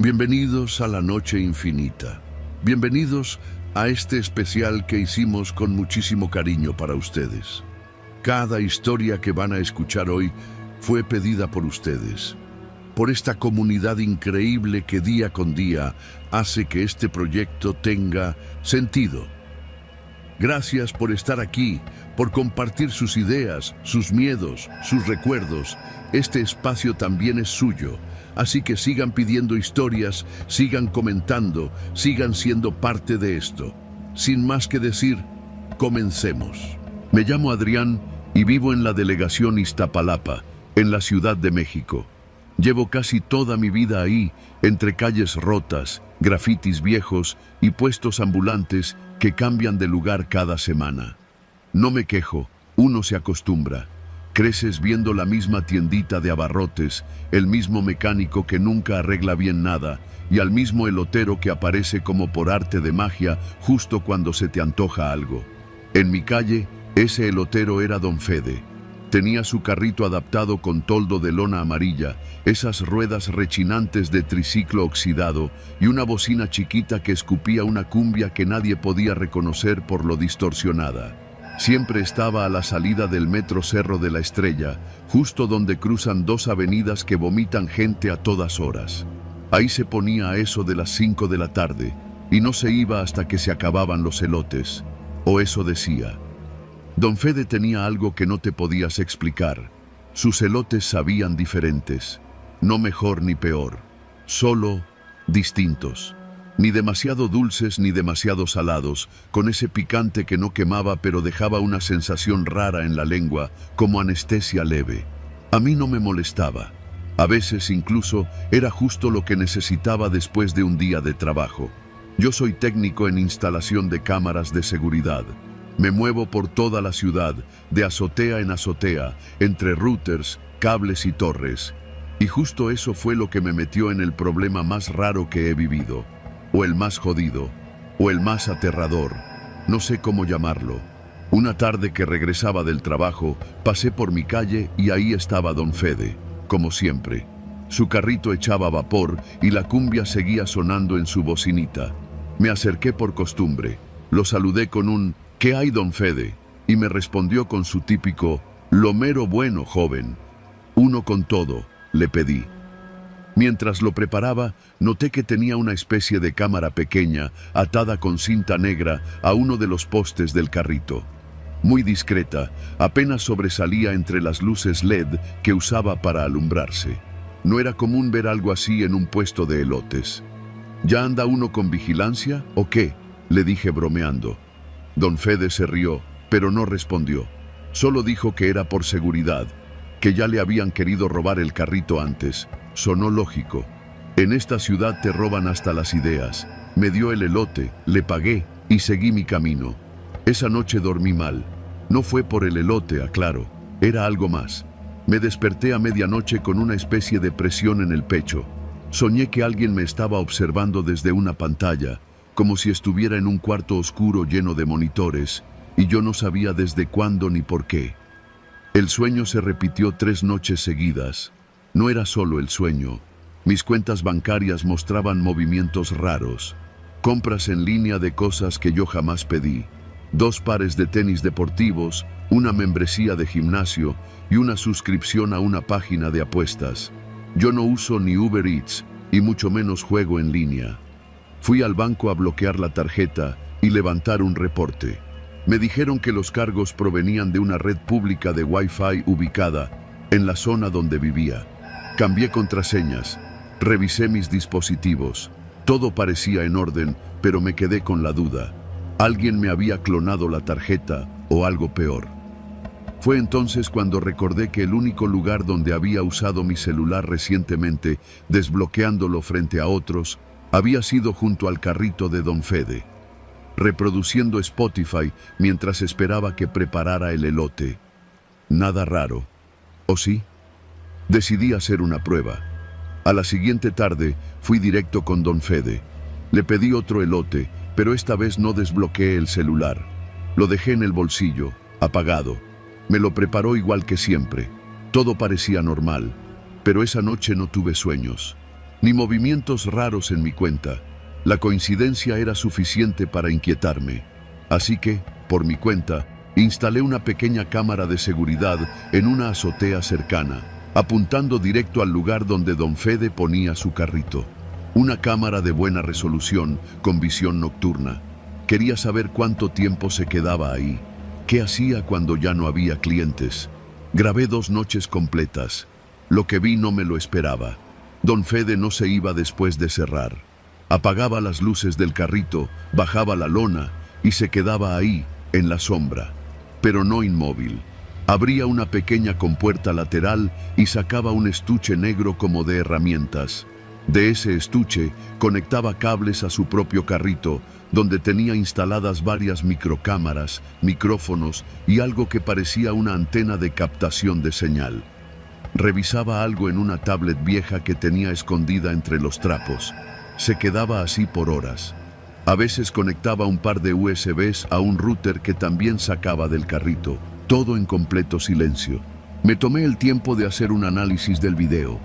Bienvenidos a la Noche Infinita. Bienvenidos a este especial que hicimos con muchísimo cariño para ustedes. Cada historia que van a escuchar hoy fue pedida por ustedes, por esta comunidad increíble que día con día hace que este proyecto tenga sentido. Gracias por estar aquí, por compartir sus ideas, sus miedos, sus recuerdos. Este espacio también es suyo, así que sigan pidiendo historias, sigan comentando, sigan siendo parte de esto. Sin más que decir, comencemos. Me llamo Adrián y vivo en la delegación Iztapalapa, en la Ciudad de México. Llevo casi toda mi vida ahí, entre calles rotas, grafitis viejos y puestos ambulantes que cambian de lugar cada semana. No me quejo, uno se acostumbra. Creces viendo la misma tiendita de abarrotes, el mismo mecánico que nunca arregla bien nada y al mismo elotero que aparece como por arte de magia justo cuando se te antoja algo. En mi calle, ese elotero era Don Fede. Tenía su carrito adaptado con toldo de lona amarilla, esas ruedas rechinantes de triciclo oxidado y una bocina chiquita que escupía una cumbia que nadie podía reconocer por lo distorsionada. Siempre estaba a la salida del metro Cerro de la Estrella, justo donde cruzan dos avenidas que vomitan gente a todas horas. Ahí se ponía a eso de las 5 de la tarde y no se iba hasta que se acababan los elotes, o eso decía. Don Fede tenía algo que no te podías explicar. Sus elotes sabían diferentes, no mejor ni peor, solo distintos. Ni demasiado dulces ni demasiado salados, con ese picante que no quemaba pero dejaba una sensación rara en la lengua, como anestesia leve. A mí no me molestaba. A veces incluso era justo lo que necesitaba después de un día de trabajo. Yo soy técnico en instalación de cámaras de seguridad. Me muevo por toda la ciudad, de azotea en azotea, entre routers, cables y torres. Y justo eso fue lo que me metió en el problema más raro que he vivido. O el más jodido, o el más aterrador, no sé cómo llamarlo. Una tarde que regresaba del trabajo, pasé por mi calle y ahí estaba Don Fede, como siempre. Su carrito echaba vapor y la cumbia seguía sonando en su bocinita. Me acerqué por costumbre, lo saludé con un «¿Qué hay, Don Fede?» y me respondió con su típico «Lo mero bueno, joven». Uno con todo, le pedí. Mientras lo preparaba, noté que tenía una especie de cámara pequeña, atada con cinta negra a uno de los postes del carrito. Muy discreta, apenas sobresalía entre las luces LED que usaba para alumbrarse. No era común ver algo así en un puesto de elotes. ¿Ya anda uno con vigilancia o qué?, le dije bromeando. Don Fede se rió, pero no respondió. Solo dijo que era por seguridad, que ya le habían querido robar el carrito antes. Sonó lógico. En esta ciudad te roban hasta las ideas. Me dio el elote, le pagué y seguí mi camino. Esa noche dormí mal. No fue por el elote, aclaro. Era algo más. Me desperté a medianoche con una especie de presión en el pecho. Soñé que alguien me estaba observando desde una pantalla, como si estuviera en un cuarto oscuro lleno de monitores, y yo no sabía desde cuándo ni por qué. El sueño se repitió 3 noches seguidas. No era solo el sueño. Mis cuentas bancarias mostraban movimientos raros. Compras en línea de cosas que yo jamás pedí. 2 pares de tenis deportivos, una membresía de gimnasio y una suscripción a una página de apuestas. Yo no uso ni Uber Eats y mucho menos juego en línea. Fui al banco a bloquear la tarjeta y levantar un reporte. Me dijeron que los cargos provenían de una red pública de Wi-Fi ubicada en la zona donde vivía. Cambié contraseñas, revisé mis dispositivos. Todo parecía en orden, pero me quedé con la duda. ¿Alguien me había clonado la tarjeta o algo peor? Fue entonces cuando recordé que el único lugar donde había usado mi celular recientemente, desbloqueándolo frente a otros, había sido junto al carrito de Don Fede, reproduciendo Spotify mientras esperaba que preparara el elote. Nada raro. ¿O sí? Decidí hacer una prueba. A la siguiente tarde fui directo con Don Fede. Le pedí otro elote, pero esta vez no desbloqueé el celular. Lo dejé en el bolsillo, apagado. Me lo preparó igual que siempre. Todo parecía normal, pero esa noche no tuve sueños. ni movimientos raros en mi cuenta. La coincidencia era suficiente para inquietarme. Así que, por mi cuenta, instalé una pequeña cámara de seguridad en una azotea cercana, apuntando directo al lugar donde don Fede ponía su carrito. Una cámara de buena resolución, con visión nocturna. Quería saber cuánto tiempo se quedaba ahí. ¿Qué hacía cuando ya no había clientes? Grabé 2 noches completas. Lo que vi no me lo esperaba. Don Fede no se iba después de cerrar. Apagaba las luces del carrito, bajaba la lona y se quedaba ahí, en la sombra. Pero no inmóvil. Abría una pequeña compuerta lateral y sacaba un estuche negro como de herramientas. De ese estuche conectaba cables a su propio carrito, donde tenía instaladas varias microcámaras, micrófonos y algo que parecía una antena de captación de señal. Revisaba algo en una tablet vieja que tenía escondida entre los trapos. Se quedaba así por horas. A veces conectaba un par de USBs a un router que también sacaba del carrito, todo en completo silencio. Me tomé el tiempo de hacer un análisis del video.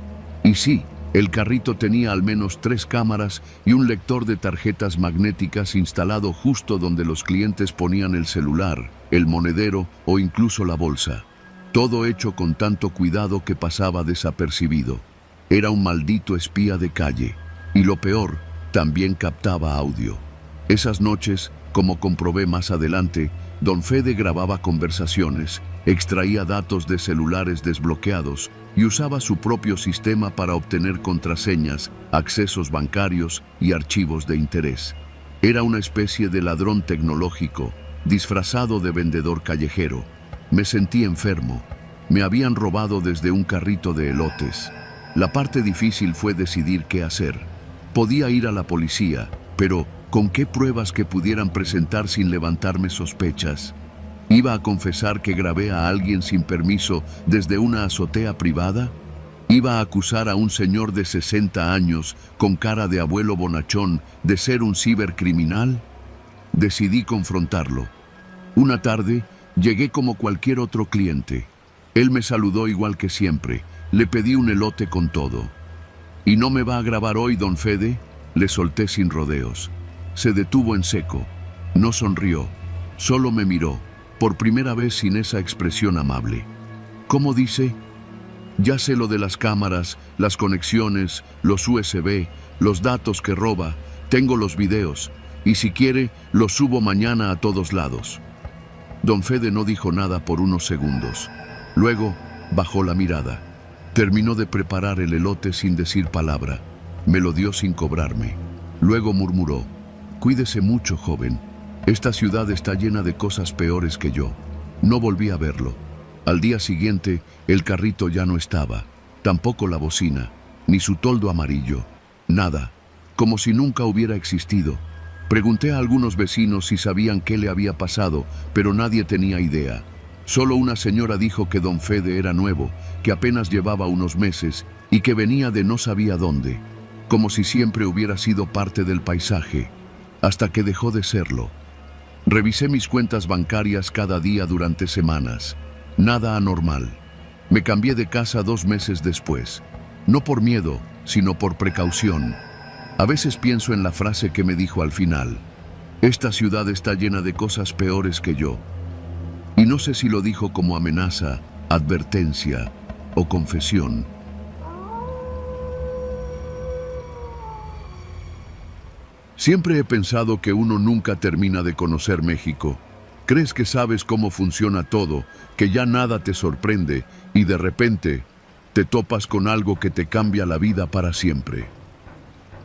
Y sí, el carrito tenía al menos 3 cámaras y un lector de tarjetas magnéticas instalado justo donde los clientes ponían el celular, el monedero o incluso la bolsa. Todo hecho con tanto cuidado que pasaba desapercibido. Era un maldito espía de calle. Y lo peor, también captaba audio. Esas noches, como comprobé más adelante, don Fede grababa conversaciones, extraía datos de celulares desbloqueados y usaba su propio sistema para obtener contraseñas, accesos bancarios y archivos de interés. Era una especie de ladrón tecnológico, disfrazado de vendedor callejero. Me sentí enfermo. Me habían robado desde un carrito de elotes. La parte difícil fue decidir qué hacer. Podía ir a la policía, pero ¿con qué pruebas que pudieran presentar sin levantarme sospechas? ¿Iba a confesar que grabé a alguien sin permiso desde una azotea privada? ¿Iba a acusar a un señor de 60 años, con cara de abuelo bonachón, de ser un cibercriminal? Decidí confrontarlo. Una tarde, llegué como cualquier otro cliente. Él me saludó igual que siempre. Le pedí un elote con todo. ¿Y no me va a grabar hoy, don Fede? Le solté sin rodeos. Se detuvo en seco. No sonrió. Solo me miró, por primera vez sin esa expresión amable. ¿Cómo dice? Ya sé lo de las cámaras, las conexiones, los USB, los datos que roba. Tengo los videos. Y si quiere, los subo mañana a todos lados. Don Fede no dijo nada por unos segundos. Luego, bajó la mirada. Terminó de preparar el elote sin decir palabra. Me lo dio sin cobrarme. Luego murmuró: «Cuídese mucho, joven. Esta ciudad está llena de cosas peores que yo». No volví a verlo. Al día siguiente, el carrito ya no estaba. Tampoco la bocina, ni su toldo amarillo. Nada. Como si nunca hubiera existido. Pregunté a algunos vecinos si sabían qué le había pasado, pero nadie tenía idea. Solo una señora dijo que don Fede era nuevo, que apenas llevaba unos meses y que venía de no sabía dónde, como si siempre hubiera sido parte del paisaje, hasta que dejó de serlo. Revisé mis cuentas bancarias cada día durante semanas. Nada anormal. Me cambié de casa 2 meses después. No por miedo, sino por precaución. A veces pienso en la frase que me dijo al final: «Esta ciudad está llena de cosas peores que yo». Y no sé si lo dijo como amenaza, advertencia o confesión. Siempre he pensado que uno nunca termina de conocer México. Crees que sabes cómo funciona todo, que ya nada te sorprende y de repente te topas con algo que te cambia la vida para siempre.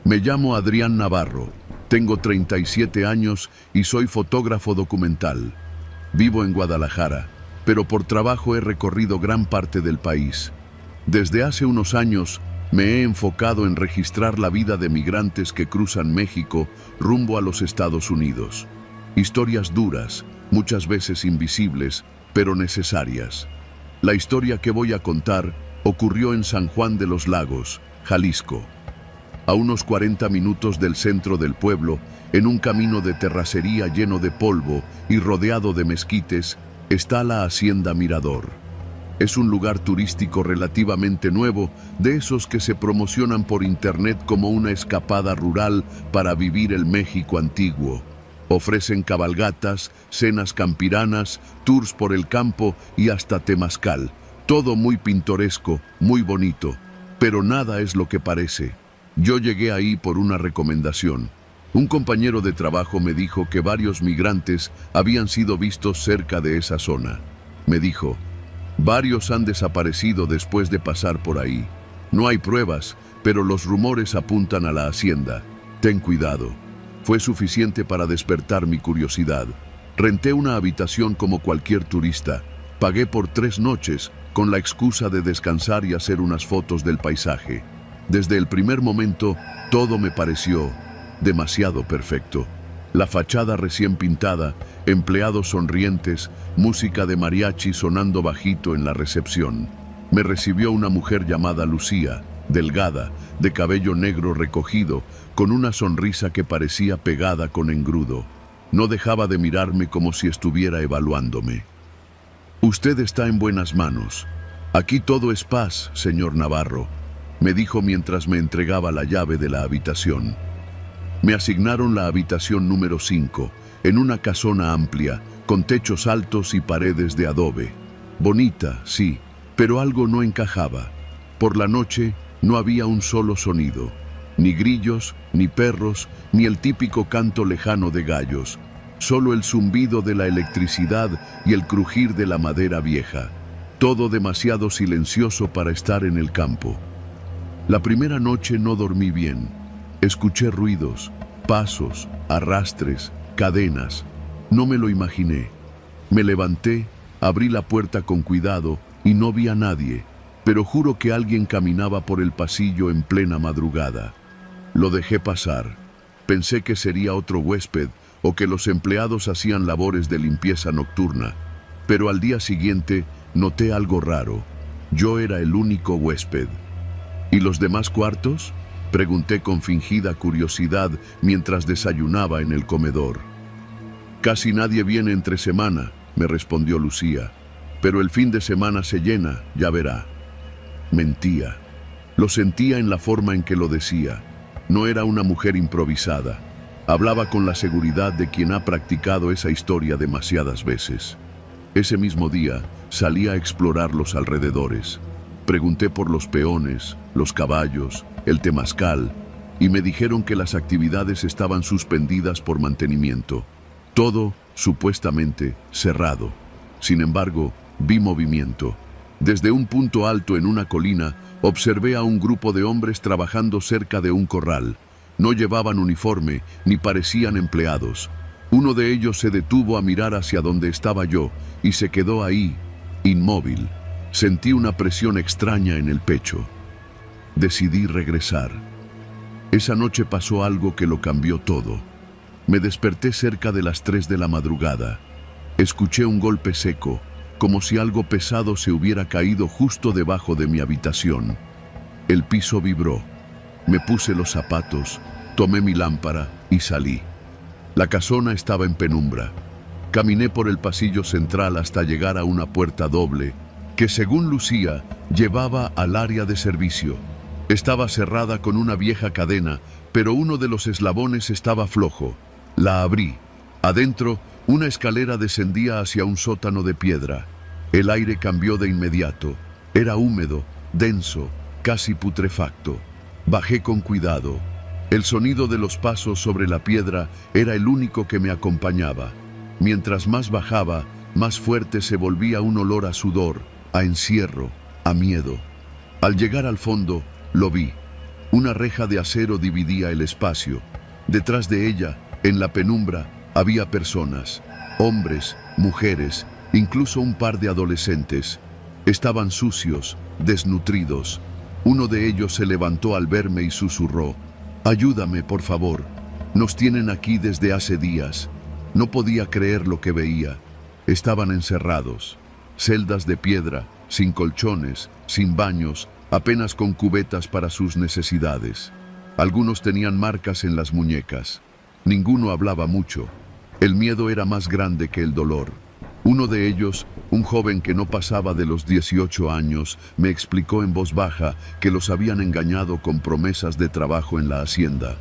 Me llamo Adrián Navarro, tengo 37 años y soy fotógrafo documental. Vivo en Guadalajara, pero por trabajo he recorrido gran parte del país. Desde hace unos años me he enfocado en registrar la vida de migrantes que cruzan México rumbo a los Estados Unidos. Historias duras, muchas veces invisibles, pero necesarias. La historia que voy a contar ocurrió en San Juan de los Lagos, Jalisco. A unos 40 minutos del centro del pueblo, en un camino de terracería lleno de polvo y rodeado de mezquites, está la Hacienda Mirador. Es un lugar turístico relativamente nuevo, de esos que se promocionan por internet como una escapada rural para vivir el México antiguo. Ofrecen cabalgatas, cenas campiranas, tours por el campo y hasta temazcal. Todo muy pintoresco, muy bonito. Pero nada es lo que parece. Yo llegué ahí por una recomendación. Un compañero de trabajo me dijo que varios migrantes habían sido vistos cerca de esa zona. Me dijo: varios han desaparecido después de pasar por ahí. No hay pruebas, pero los rumores apuntan a la hacienda. Ten cuidado. Fue suficiente para despertar mi curiosidad. Renté una habitación como cualquier turista. Pagué por 3 noches, con la excusa de descansar y hacer unas fotos del paisaje. Desde el primer momento, todo me pareció demasiado perfecto. La fachada recién pintada, empleados sonrientes, música de mariachi sonando bajito en la recepción. Me recibió una mujer llamada Lucía, delgada, de cabello negro recogido, con una sonrisa que parecía pegada con engrudo. No dejaba de mirarme como si estuviera evaluándome. Usted está en buenas manos. Aquí todo es paz, señor Navarro, me dijo mientras me entregaba la llave de la habitación. Me asignaron la habitación número 5, en una casona amplia, con techos altos y paredes de adobe. Bonita, sí, pero algo no encajaba. Por la noche no había un solo sonido, ni grillos, ni perros, ni el típico canto lejano de gallos, solo el zumbido de la electricidad y el crujir de la madera vieja. Todo demasiado silencioso para estar en el campo. La primera noche no dormí bien. Escuché ruidos, pasos, arrastres, cadenas. No me lo imaginé. Me levanté, abrí la puerta con cuidado y no vi a nadie, pero juro que alguien caminaba por el pasillo en plena madrugada. Lo dejé pasar. Pensé que sería otro huésped o que los empleados hacían labores de limpieza nocturna, pero al día siguiente noté algo raro. Yo era el único huésped. ¿Y los demás cuartos?, pregunté con fingida curiosidad mientras desayunaba en el comedor. Casi nadie viene entre semana, me respondió Lucía, pero el fin de semana se llena, ya verá. Mentía. Lo sentía en la forma en que lo decía. No era una mujer improvisada. Hablaba con la seguridad de quien ha practicado esa historia demasiadas veces. Ese mismo día salí a explorar los alrededores. Pregunté por los peones, los caballos, el temazcal, y me dijeron que las actividades estaban suspendidas por mantenimiento. Todo, supuestamente, cerrado. Sin embargo, vi movimiento. Desde un punto alto en una colina, observé a un grupo de hombres trabajando cerca de un corral. No llevaban uniforme, ni parecían empleados. Uno de ellos se detuvo a mirar hacia donde estaba yo, y se quedó ahí, inmóvil. Sentí una presión extraña en el pecho. Decidí regresar. Esa noche pasó algo que lo cambió todo. Me desperté cerca de las 3 de la madrugada. Escuché un golpe seco, como si algo pesado se hubiera caído justo debajo de mi habitación. El piso vibró. Me puse los zapatos, tomé mi lámpara y salí. La casona estaba en penumbra. Caminé por el pasillo central hasta llegar a una puerta doble que, según Lucía, llevaba al área de servicio. Estaba cerrada con una vieja cadena, pero uno de los eslabones estaba flojo. La abrí. Adentro, una escalera descendía hacia un sótano de piedra. El aire cambió de inmediato. Era húmedo, denso, casi putrefacto. Bajé con cuidado. El sonido de los pasos sobre la piedra era el único que me acompañaba. Mientras más bajaba, más fuerte se volvía un olor a sudor, a encierro, a miedo. Al llegar al fondo, lo vi. Una reja de acero dividía el espacio. Detrás de ella, en la penumbra, había personas, hombres, mujeres, incluso un par de adolescentes. Estaban sucios, desnutridos. Uno de ellos se levantó al verme y susurró: «Ayúdame, por favor. Nos tienen aquí desde hace días». No podía creer lo que veía. Estaban encerrados. Celdas de piedra, sin colchones, sin baños, apenas con cubetas para sus necesidades. Algunos tenían marcas en las muñecas. Ninguno hablaba mucho. El miedo era más grande que el dolor. Uno de ellos, un joven que no pasaba de los 18 años, me explicó en voz baja que los habían engañado con promesas de trabajo en la hacienda.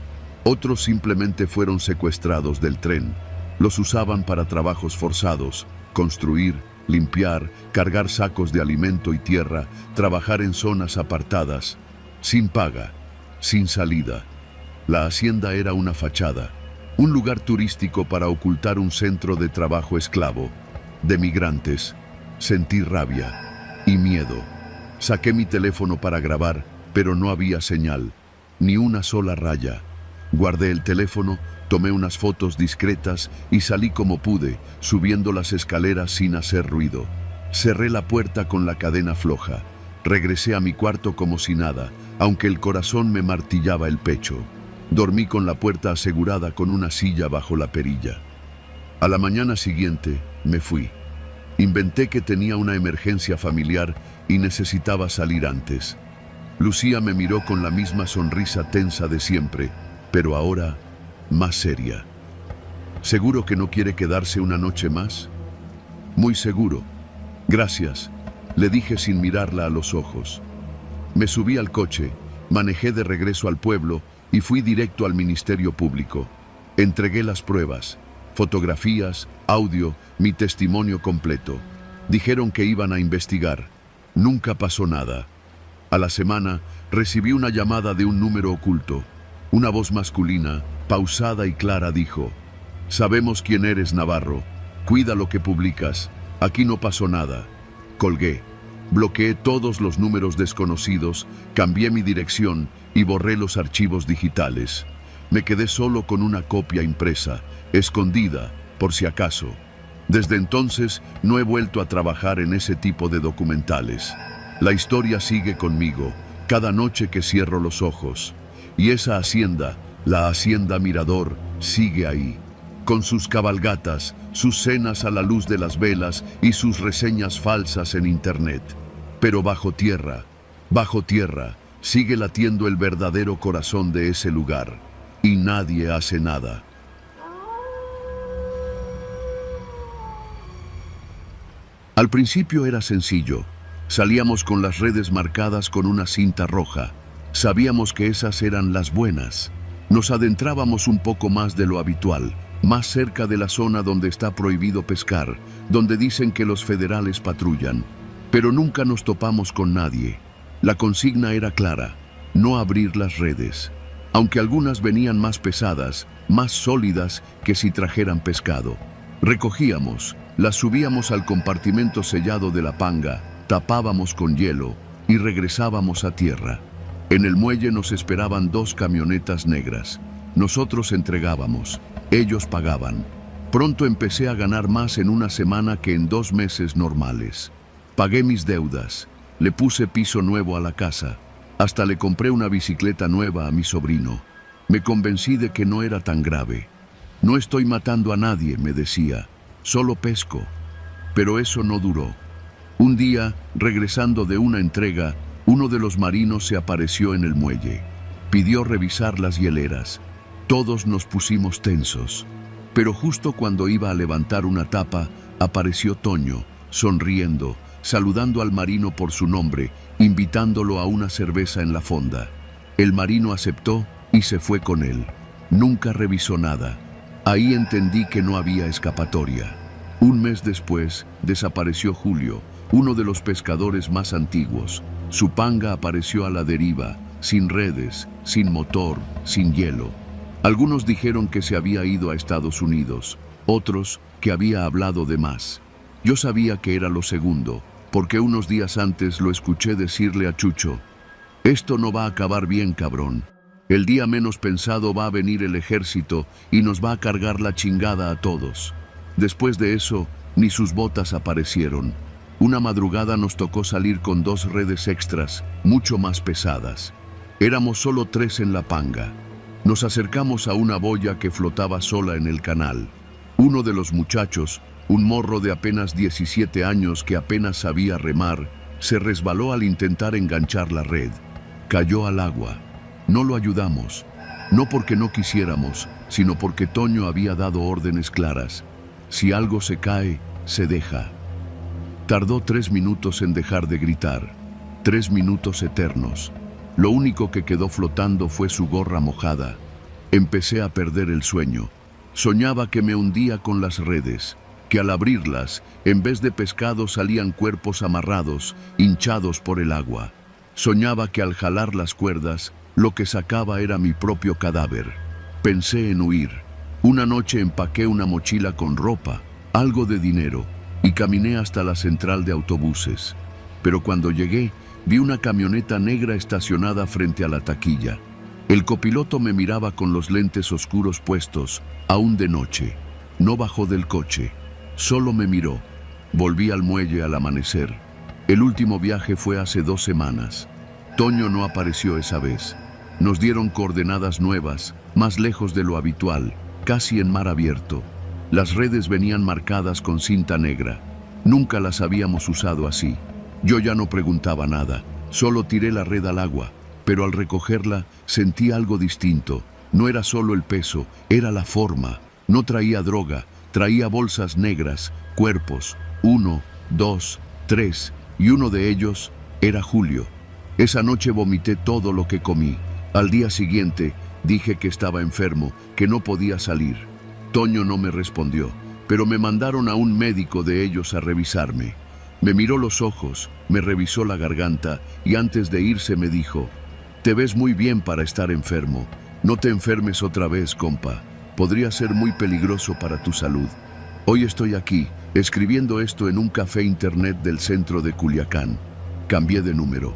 Otros simplemente fueron secuestrados del tren. Los usaban para trabajos forzados, construir, limpiar, cargar sacos de alimento y tierra, trabajar en zonas apartadas, sin paga, sin salida. La hacienda era una fachada, un lugar turístico para ocultar un centro de trabajo esclavo, de migrantes. Sentí rabia y miedo. Saqué mi teléfono para grabar, pero no había señal, ni una sola raya. Guardé el teléfono, tomé unas fotos discretas y salí como pude, subiendo las escaleras sin hacer ruido. Cerré la puerta con la cadena floja. Regresé a mi cuarto como si nada, aunque el corazón me martillaba el pecho. Dormí con la puerta asegurada con una silla bajo la perilla. A la mañana siguiente, me fui. Inventé que tenía una emergencia familiar y necesitaba salir antes. Lucía me miró con la misma sonrisa tensa de siempre, pero ahora más seria. ¿Seguro que no quiere quedarse una noche más? Muy seguro. Gracias, le dije sin mirarla a los ojos. Me subí al coche, manejé de regreso al pueblo y fui directo al Ministerio Público. Entregué las pruebas, fotografías, audio, mi testimonio completo. Dijeron que iban a investigar. Nunca pasó nada. A la semana recibí una llamada de un número oculto. Una voz masculina, pausada y clara, dijo: «Sabemos quién eres, Navarro. Cuida lo que publicas. Aquí no pasó nada». Colgué. Bloqueé todos los números desconocidos, cambié mi dirección y borré los archivos digitales. Me quedé solo con una copia impresa, escondida, por si acaso. Desde entonces no he vuelto a trabajar en ese tipo de documentales. La historia sigue conmigo, cada noche que cierro los ojos. Y esa hacienda, la Hacienda Mirador, sigue ahí, con sus cabalgatas, sus cenas a la luz de las velas y sus reseñas falsas en internet. Pero bajo tierra, sigue latiendo el verdadero corazón de ese lugar. Y nadie hace nada. Al principio era sencillo. Salíamos con las redes marcadas con una cinta roja. Sabíamos que esas eran las buenas. Nos adentrábamos un poco más de lo habitual, más cerca de la zona donde está prohibido pescar, donde dicen que los federales patrullan. Pero nunca nos topamos con nadie. La consigna era clara: no abrir las redes. Aunque algunas venían más pesadas, más sólidas que si trajeran pescado. Recogíamos, las subíamos al compartimento sellado de la panga, tapábamos con hielo y regresábamos a tierra. En el muelle nos esperaban 2 camionetas negras. Nosotros entregábamos, ellos pagaban. Pronto empecé a ganar más en una semana que en 2 meses normales. Pagué mis deudas, le puse piso nuevo a la casa, hasta le compré una bicicleta nueva a mi sobrino. Me convencí de que no era tan grave. No estoy matando a nadie, me decía, solo pesco. Pero eso no duró. Un día, regresando de una entrega, uno de los marinos se apareció en el muelle. Pidió revisar las hieleras. Todos nos pusimos tensos. Pero justo cuando iba a levantar una tapa, apareció Toño, sonriendo, saludando al marino por su nombre, invitándolo a una cerveza en la fonda. El marino aceptó y se fue con él. Nunca revisó nada. Ahí entendí que no había escapatoria. Un mes después, desapareció Julio, uno de los pescadores más antiguos. Su panga apareció a la deriva, sin redes, sin motor, sin hielo. Algunos dijeron que se había ido a Estados Unidos, otros que había hablado de más. Yo sabía que era lo segundo, porque unos días antes lo escuché decirle a Chucho: «Esto no va a acabar bien, cabrón. El día menos pensado va a venir el ejército y nos va a cargar la chingada a todos». Después de eso, ni sus botas aparecieron. Una madrugada nos tocó salir con 2 redes extras, mucho más pesadas. Éramos solo 3 en la panga. Nos acercamos a una boya que flotaba sola en el canal. Uno de los muchachos, un morro de apenas 17 años que apenas sabía remar, se resbaló al intentar enganchar la red. Cayó al agua. No lo ayudamos, no porque no quisiéramos, sino porque Toño había dado órdenes claras. Si algo se cae, se deja. Tardó 3 minutos en dejar de gritar, 3 minutos eternos. Lo único que quedó flotando fue su gorra mojada. Empecé a perder el sueño. Soñaba que me hundía con las redes, que al abrirlas, en vez de pescado salían cuerpos amarrados, hinchados por el agua. Soñaba que al jalar las cuerdas, lo que sacaba era mi propio cadáver. Pensé en huir. Una noche empaqué una mochila con ropa, algo de dinero, y caminé hasta la central de autobuses. Pero cuando llegué, vi una camioneta negra estacionada frente a la taquilla. El copiloto me miraba con los lentes oscuros puestos, aún de noche. No bajó del coche, solo me miró. Volví al muelle al amanecer. El último viaje fue hace 2 semanas. Toño no apareció esa vez. Nos dieron coordenadas nuevas, más lejos de lo habitual, casi en mar abierto. Las redes venían marcadas con cinta negra. Nunca las habíamos usado así. Yo ya no preguntaba nada, solo tiré la red al agua, pero al recogerla sentí algo distinto. No era solo el peso, era la forma. No traía droga, traía bolsas negras, cuerpos, 1, 2, 3, y uno de ellos era Julio. Esa noche vomité todo lo que comí. Al día siguiente dije que estaba enfermo, que no podía salir. Toño no me respondió, pero me mandaron a un médico de ellos a revisarme. Me miró los ojos, me revisó la garganta y antes de irse me dijo: «Te ves muy bien para estar enfermo. No te enfermes otra vez, compa. Podría ser muy peligroso para tu salud». Hoy estoy aquí, escribiendo esto en un café internet del centro de Culiacán. Cambié de número.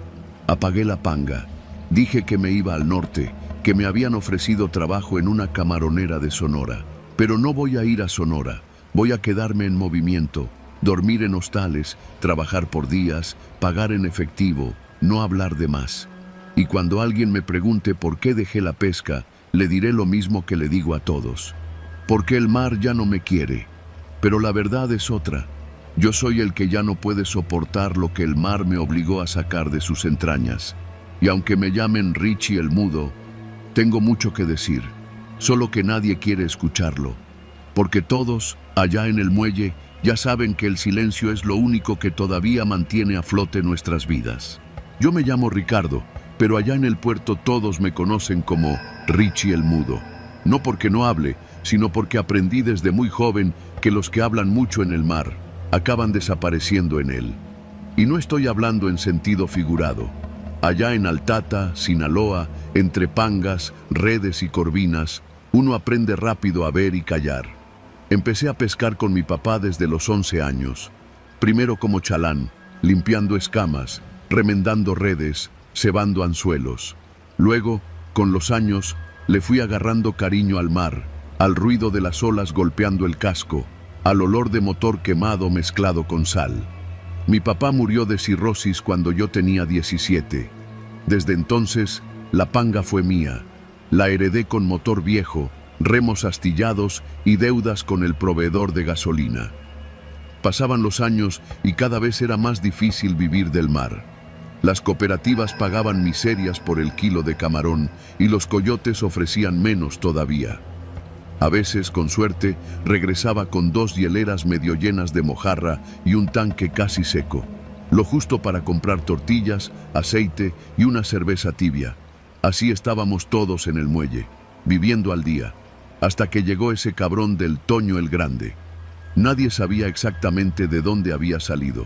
Apagué la panga. Dije que me iba al norte, que me habían ofrecido trabajo en una camaronera de Sonora. Pero no voy a ir a Sonora. Voy a quedarme en movimiento, dormir en hostales, trabajar por días, pagar en efectivo, no hablar de más. Y cuando alguien me pregunte por qué dejé la pesca, le diré lo mismo que le digo a todos: porque el mar ya no me quiere. Pero la verdad es otra. Yo soy el que ya no puede soportar lo que el mar me obligó a sacar de sus entrañas. Y aunque me llamen Richie el Mudo, tengo mucho que decir, solo que nadie quiere escucharlo. Porque todos, allá en el muelle, ya saben que el silencio es lo único que todavía mantiene a flote nuestras vidas. Yo me llamo Ricardo, pero allá en el puerto todos me conocen como Richie el Mudo. No porque no hable, sino porque aprendí desde muy joven que los que hablan mucho en el mar acaban desapareciendo en él. Y no estoy hablando en sentido figurado. Allá en Altata, Sinaloa, entre pangas, redes y corvinas, uno aprende rápido a ver y callar. Empecé a pescar con mi papá desde los 11 años. Primero como chalán, limpiando escamas, remendando redes, cebando anzuelos. Luego, con los años, le fui agarrando cariño al mar, al ruido de las olas golpeando el casco, al olor de motor quemado mezclado con sal. Mi papá murió de cirrosis cuando yo tenía 17. Desde entonces, la panga fue mía. La heredé con motor viejo, remos astillados y deudas con el proveedor de gasolina. Pasaban los años y cada vez era más difícil vivir del mar. Las cooperativas pagaban miserias por el kilo de camarón y los coyotes ofrecían menos todavía. A veces, con suerte, regresaba con 2 hieleras medio llenas de mojarra y un tanque casi seco, lo justo para comprar tortillas, aceite y una cerveza tibia. Así estábamos todos en el muelle, viviendo al día, hasta que llegó ese cabrón del Toño el Grande. Nadie sabía exactamente de dónde había salido.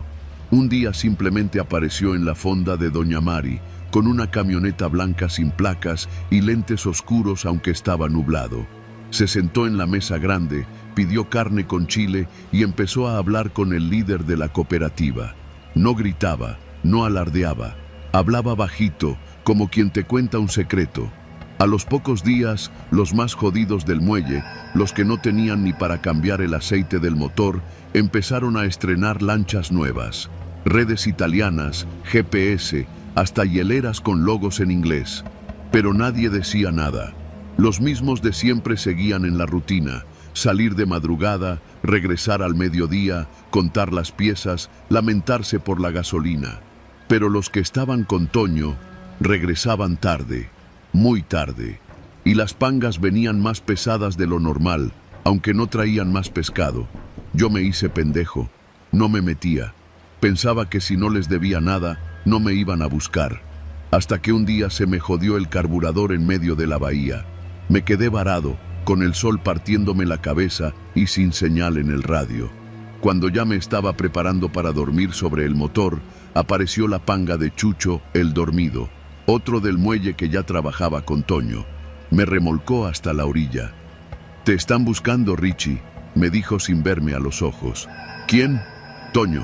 Un día simplemente apareció en la fonda de Doña Mari, con una camioneta blanca sin placas y lentes oscuros aunque estaba nublado. Se sentó en la mesa grande, pidió carne con chile y empezó a hablar con el líder de la cooperativa. No gritaba, no alardeaba, hablaba bajito, como quien te cuenta un secreto. A los pocos días, los más jodidos del muelle, los que no tenían ni para cambiar el aceite del motor, empezaron a estrenar lanchas nuevas, redes italianas, GPS, hasta hieleras con logos en inglés. Pero nadie decía nada. Los mismos de siempre seguían en la rutina: salir de madrugada, regresar al mediodía, contar las piezas, lamentarse por la gasolina. Pero los que estaban con Toño regresaban tarde, muy tarde, y las pangas venían más pesadas de lo normal, aunque no traían más pescado. Yo me hice pendejo. No me metía. Pensaba que si no les debía nada, no me iban a buscar. Hasta que un día se me jodió el carburador en medio de la bahía. Me quedé varado, con el sol partiéndome la cabeza y sin señal en el radio. Cuando ya me estaba preparando para dormir sobre el motor, apareció la panga de Chucho, el dormido, otro del muelle que ya trabajaba con Toño. Me remolcó hasta la orilla. «Te están buscando, Richie», me dijo sin verme a los ojos. «¿Quién?» «Toño.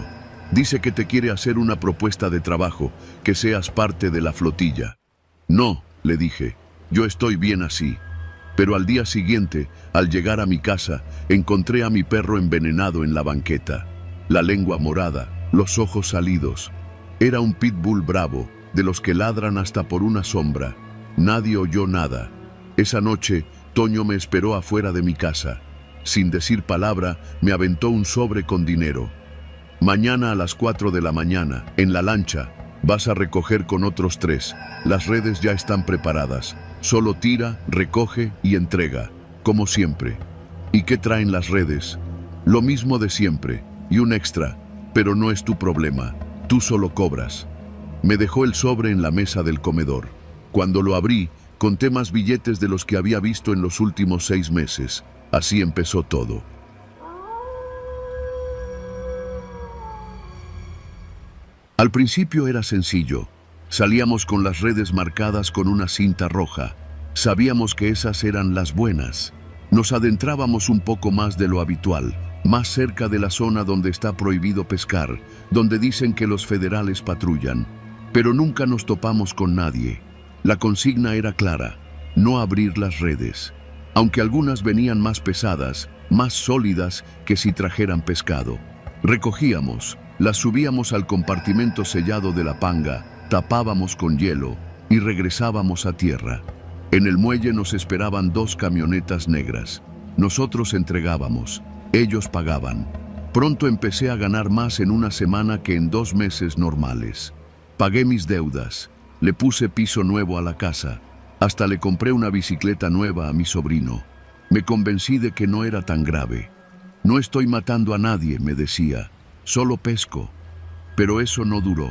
Dice que te quiere hacer una propuesta de trabajo, que seas parte de la flotilla». «No», le dije, «yo estoy bien así». Pero al día siguiente, al llegar a mi casa, encontré a mi perro envenenado en la banqueta. La lengua morada, los ojos salidos. Era un pitbull bravo, de los que ladran hasta por una sombra. Nadie oyó nada. Esa noche, Toño me esperó afuera de mi casa. Sin decir palabra, me aventó un sobre con dinero. «Mañana a las 4 de la mañana, en la lancha, vas a recoger con otros 3. Las redes ya están preparadas. Solo tira, recoge y entrega, como siempre». «¿Y qué traen las redes?» «Lo mismo de siempre, y un extra, pero no es tu problema. Tú solo cobras». Me dejó el sobre en la mesa del comedor. Cuando lo abrí, conté más billetes de los que había visto en los últimos 6 meses. Así empezó todo. Al principio era sencillo. Salíamos con las redes marcadas con una cinta roja. Sabíamos que esas eran las buenas. Nos adentrábamos un poco más de lo habitual, más cerca de la zona donde está prohibido pescar, donde dicen que los federales patrullan. Pero nunca nos topamos con nadie. La consigna era clara: no abrir las redes. Aunque algunas venían más pesadas, más sólidas que si trajeran pescado. Recogíamos, las subíamos al compartimento sellado de la panga, tapábamos con hielo y regresábamos a tierra. En el muelle nos esperaban 2 camionetas negras. Nosotros entregábamos, ellos pagaban. Pronto empecé a ganar más en una semana que en 2 meses normales. Pagué mis deudas, le puse piso nuevo a la casa, hasta le compré una bicicleta nueva a mi sobrino. Me convencí de que no era tan grave. «No estoy matando a nadie», me decía, «solo pesco». Pero eso no duró.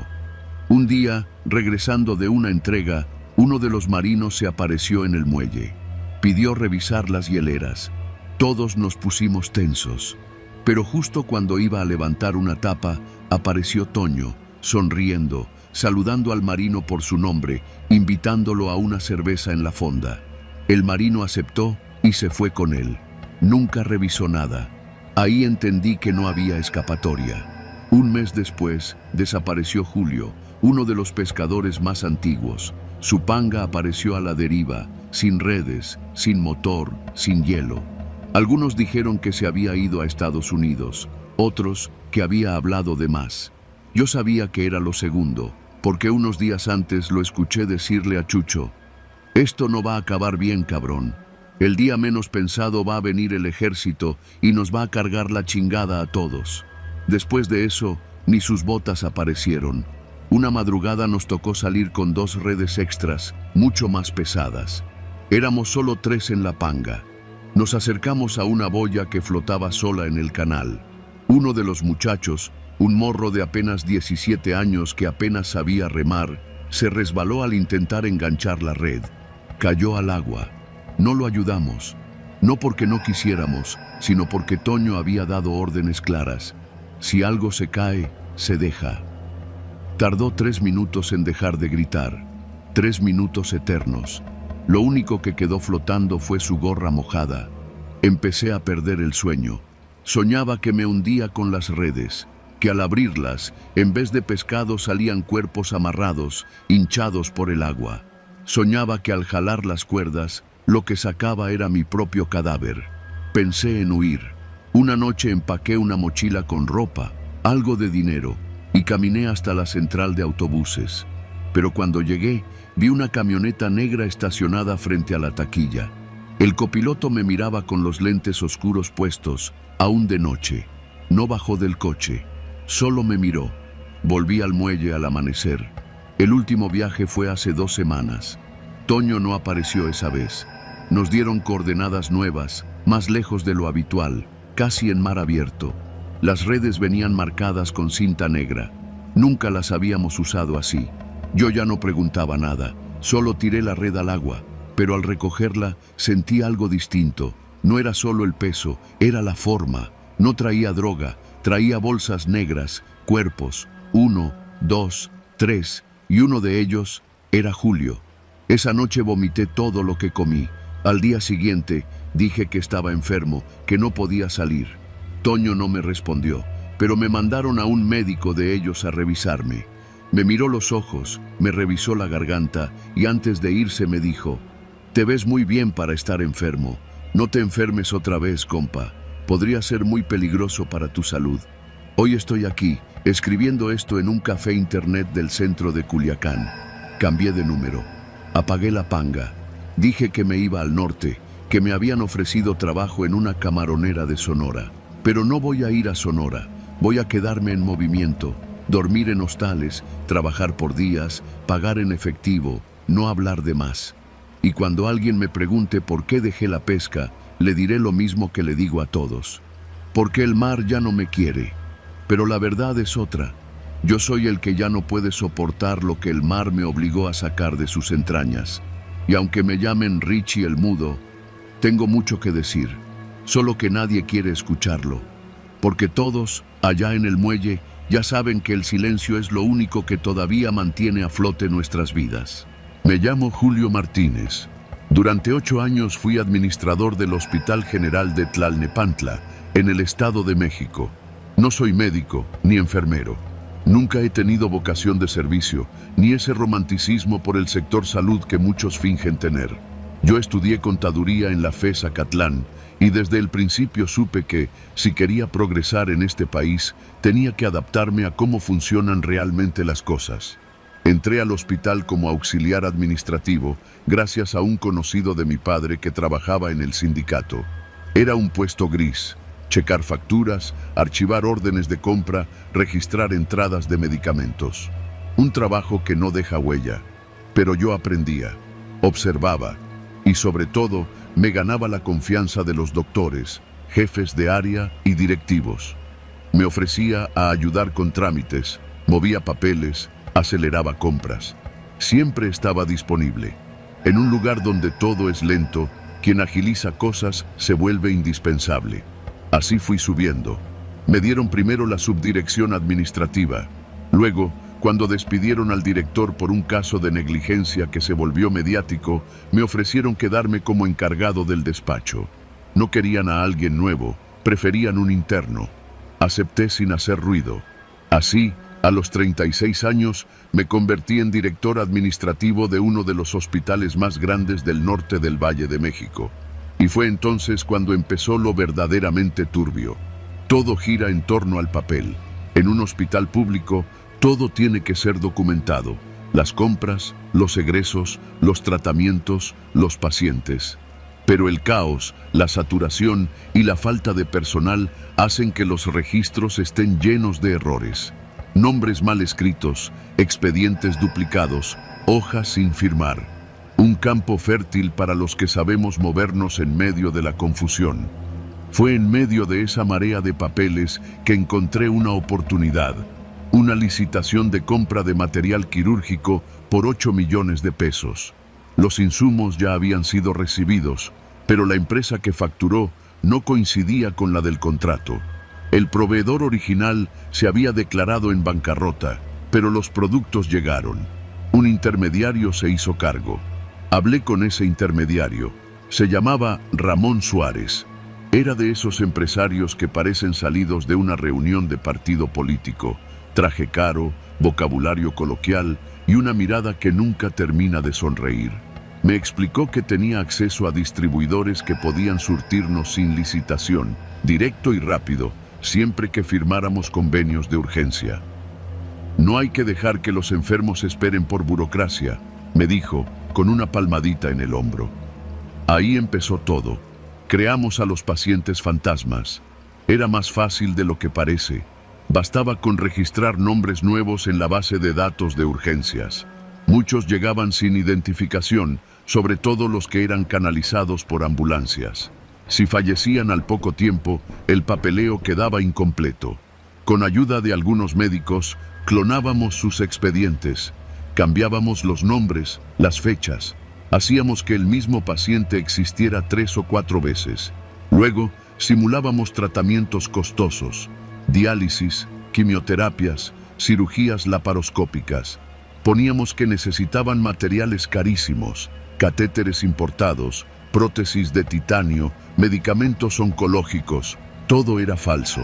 Un día, regresando de una entrega, uno de los marinos se apareció en el muelle. Pidió revisar las hieleras. Todos nos pusimos tensos. Pero justo cuando iba a levantar una tapa, apareció Toño, sonriendo, saludando al marino por su nombre, invitándolo a una cerveza en la fonda. El marino aceptó y se fue con él. Nunca revisó nada. Ahí entendí que no había escapatoria. Un mes después, desapareció Julio, uno de los pescadores más antiguos. Su panga apareció a la deriva, sin redes, sin motor, sin hielo. Algunos dijeron que se había ido a Estados Unidos, otros que había hablado de más. Yo sabía que era lo segundo, porque unos días antes lo escuché decirle a Chucho: «Esto no va a acabar bien, cabrón. El día menos pensado va a venir el ejército y nos va a cargar la chingada a todos». Después de eso, ni sus botas aparecieron. Una madrugada nos tocó salir con 2 redes extras, mucho más pesadas. Éramos solo 3 en la panga. Nos acercamos a una boya que flotaba sola en el canal. Uno de los muchachos, un morro de apenas 17 años que apenas sabía remar, se resbaló al intentar enganchar la red. Cayó al agua. No lo ayudamos, no porque no quisiéramos, sino porque Toño había dado órdenes claras. Si algo se cae, se deja. Tardó 3 minutos en dejar de gritar, 3 minutos eternos. Lo único que quedó flotando fue su gorra mojada. Empecé a perder el sueño. Soñaba que me hundía con las redes, que al abrirlas, en vez de pescado salían cuerpos amarrados, hinchados por el agua. Soñaba que al jalar las cuerdas, lo que sacaba era mi propio cadáver. Pensé en huir. Una noche empaqué una mochila con ropa, algo de dinero, y caminé hasta la central de autobuses. Pero cuando llegué, vi una camioneta negra estacionada frente a la taquilla. El copiloto me miraba con los lentes oscuros puestos, aún de noche. No bajó del coche, solo me miró. Volví al muelle al amanecer. El último viaje fue hace 2 semanas. Toño no apareció esa vez. Nos dieron coordenadas nuevas, más lejos de lo habitual, casi en mar abierto. Las redes venían marcadas con cinta negra. Nunca las habíamos usado así. Yo ya no preguntaba nada, solo tiré la red al agua, pero al recogerla sentí algo distinto. No era solo el peso, era la forma. No traía droga, traía bolsas negras, cuerpos, 1, 2, 3, y uno de ellos era Julio. Esa noche vomité todo lo que comí. Al día siguiente dije que estaba enfermo, que no podía salir. Toño no me respondió, pero me mandaron a un médico de ellos a revisarme. Me miró los ojos, me revisó la garganta y antes de irse me dijo: «Te ves muy bien para estar enfermo. No te enfermes otra vez, compa. Podría ser muy peligroso para tu salud». Hoy estoy aquí, escribiendo esto en un café internet del centro de Culiacán. Cambié de número. Apagué la panga. Dije que me iba al norte, que me habían ofrecido trabajo en una camaronera de Sonora. Pero no voy a ir a Sonora. Voy a quedarme en movimiento, dormir en hostales, trabajar por días, pagar en efectivo, no hablar de más. Y cuando alguien me pregunte por qué dejé la pesca, le diré lo mismo que le digo a todos. Porque el mar ya no me quiere. Pero la verdad es otra. Yo soy el que ya no puede soportar lo que el mar me obligó a sacar de sus entrañas. Y aunque me llamen Richie el Mudo, tengo mucho que decir, solo que nadie quiere escucharlo. Porque todos, allá en el muelle, ya saben que el silencio es lo único que todavía mantiene a flote nuestras vidas. Me llamo Julio Martínez. Durante 8 años fui administrador del Hospital General de Tlalnepantla, en el Estado de México. No soy médico ni enfermero. Nunca he tenido vocación de servicio, ni ese romanticismo por el sector salud que muchos fingen tener. Yo estudié contaduría en la FES Acatlán y desde el principio supe que, si quería progresar en este país, tenía que adaptarme a cómo funcionan realmente las cosas. Entré al hospital como auxiliar administrativo gracias a un conocido de mi padre que trabajaba en el sindicato. Era un puesto gris. Checar facturas, archivar órdenes de compra, registrar entradas de medicamentos. Un trabajo que no deja huella. Pero yo aprendía, observaba y sobre todo me ganaba la confianza de los doctores, jefes de área y directivos. Me ofrecía a ayudar con trámites, movía papeles, aceleraba compras. Siempre estaba disponible. En un lugar donde todo es lento, quien agiliza cosas se vuelve indispensable. Así fui subiendo. Me dieron primero la subdirección administrativa. Luego, cuando despidieron al director por un caso de negligencia que se volvió mediático, me ofrecieron quedarme como encargado del despacho. No querían a alguien nuevo, preferían un interno. Acepté sin hacer ruido. Así, a los 36 años, me convertí en director administrativo de uno de los hospitales más grandes del norte del Valle de México. Y fue entonces cuando empezó lo verdaderamente turbio. Todo gira en torno al papel. En un hospital público, todo tiene que ser documentado. Las compras, los egresos, los tratamientos, los pacientes. Pero el caos, la saturación y la falta de personal hacen que los registros estén llenos de errores. Nombres mal escritos, expedientes duplicados, hojas sin firmar. Un campo fértil para los que sabemos movernos en medio de la confusión. Fue en medio de esa marea de papeles que encontré una oportunidad. Una licitación de compra de material quirúrgico por 8 millones de pesos. Los insumos ya habían sido recibidos, pero la empresa que facturó no coincidía con la del contrato. El proveedor original se había declarado en bancarrota, pero los productos llegaron. Un intermediario se hizo cargo. Hablé con ese intermediario. Se llamaba Ramón Suárez. Era de esos empresarios que parecen salidos de una reunión de partido político. Traje caro, vocabulario coloquial y una mirada que nunca termina de sonreír. Me explicó que tenía acceso a distribuidores que podían surtirnos sin licitación, directo y rápido, siempre que firmáramos convenios de urgencia. No hay que dejar que los enfermos esperen por burocracia, me dijo, con una palmadita en el hombro. Ahí empezó todo. Creamos a los pacientes fantasmas. Era más fácil de lo que parece. Bastaba con registrar nombres nuevos en la base de datos de urgencias. Muchos llegaban sin identificación, sobre todo los que eran canalizados por ambulancias. Si fallecían al poco tiempo, el papeleo quedaba incompleto. Con ayuda de algunos médicos, clonábamos sus expedientes, cambiábamos los nombres, las fechas, hacíamos que el mismo paciente existiera 3 o 4 veces. Luego, simulábamos tratamientos costosos, diálisis, quimioterapias, cirugías laparoscópicas. Poníamos que necesitaban materiales carísimos, catéteres importados, prótesis de titanio, medicamentos oncológicos. Todo era falso.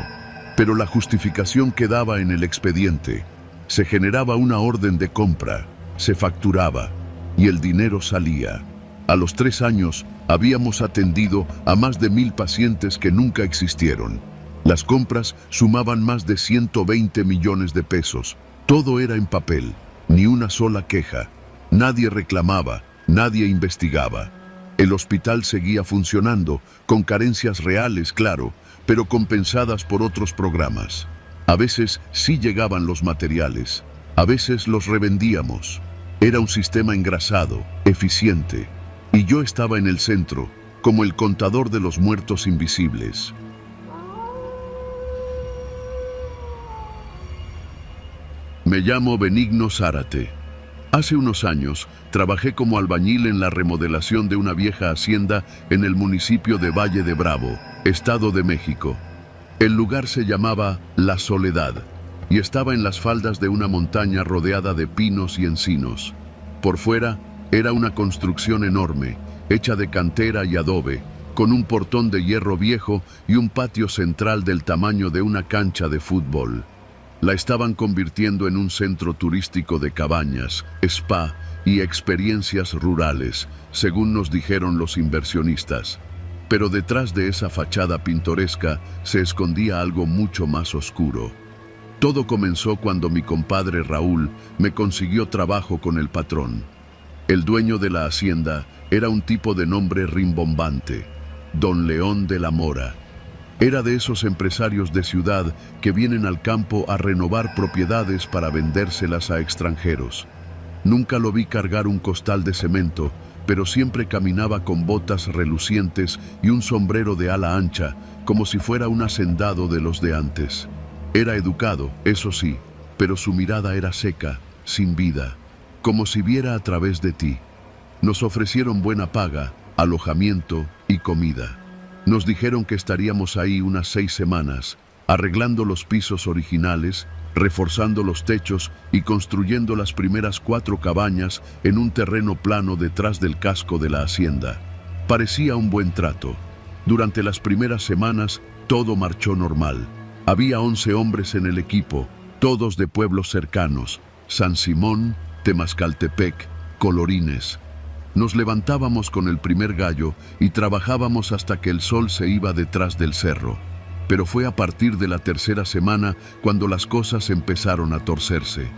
Pero la justificación quedaba en el expediente. Se generaba una orden de compra, se facturaba y el dinero salía. A los 3 años habíamos atendido a más de 1000 pacientes que nunca existieron. Las compras sumaban más de 120 millones de pesos. Todo era en papel, ni una sola queja. Nadie reclamaba, nadie investigaba. El hospital seguía funcionando, con carencias reales, claro, pero compensadas por otros programas. A veces sí llegaban los materiales, a veces los revendíamos. Era un sistema engrasado, eficiente, y yo estaba en el centro, como el contador de los muertos invisibles. Me llamo Benigno Zárate. Hace unos años trabajé como albañil en la remodelación de una vieja hacienda en el municipio de Valle de Bravo, Estado de México. El lugar se llamaba La Soledad y estaba en las faldas de una montaña rodeada de pinos y encinos. Por fuera era una construcción enorme, hecha de cantera y adobe, con un portón de hierro viejo y un patio central del tamaño de una cancha de fútbol. La estaban convirtiendo en un centro turístico de cabañas, spa y experiencias rurales, según nos dijeron los inversionistas. Pero detrás de esa fachada pintoresca se escondía algo mucho más oscuro. Todo comenzó cuando mi compadre Raúl me consiguió trabajo con el patrón. El dueño de la hacienda era un tipo de nombre rimbombante, Don León de la Mora. Era de esos empresarios de ciudad que vienen al campo a renovar propiedades para vendérselas a extranjeros. Nunca lo vi cargar un costal de cemento, pero siempre caminaba con botas relucientes y un sombrero de ala ancha, como si fuera un hacendado de los de antes. Era educado, eso sí, pero su mirada era seca, sin vida, como si viera a través de ti. Nos ofrecieron buena paga, alojamiento y comida. Nos dijeron que estaríamos ahí unas 6 semanas, arreglando los pisos originales, reforzando los techos y construyendo las primeras 4 cabañas en un terreno plano detrás del casco de la hacienda. Parecía un buen trato. Durante las primeras semanas todo marchó normal. Había 11 hombres en el equipo, todos de pueblos cercanos, San Simón, Temascaltepec, Colorines. Nos levantábamos con el primer gallo y trabajábamos hasta que el sol se iba detrás del cerro. Pero fue a partir de la 3ª semana cuando las cosas empezaron a torcerse.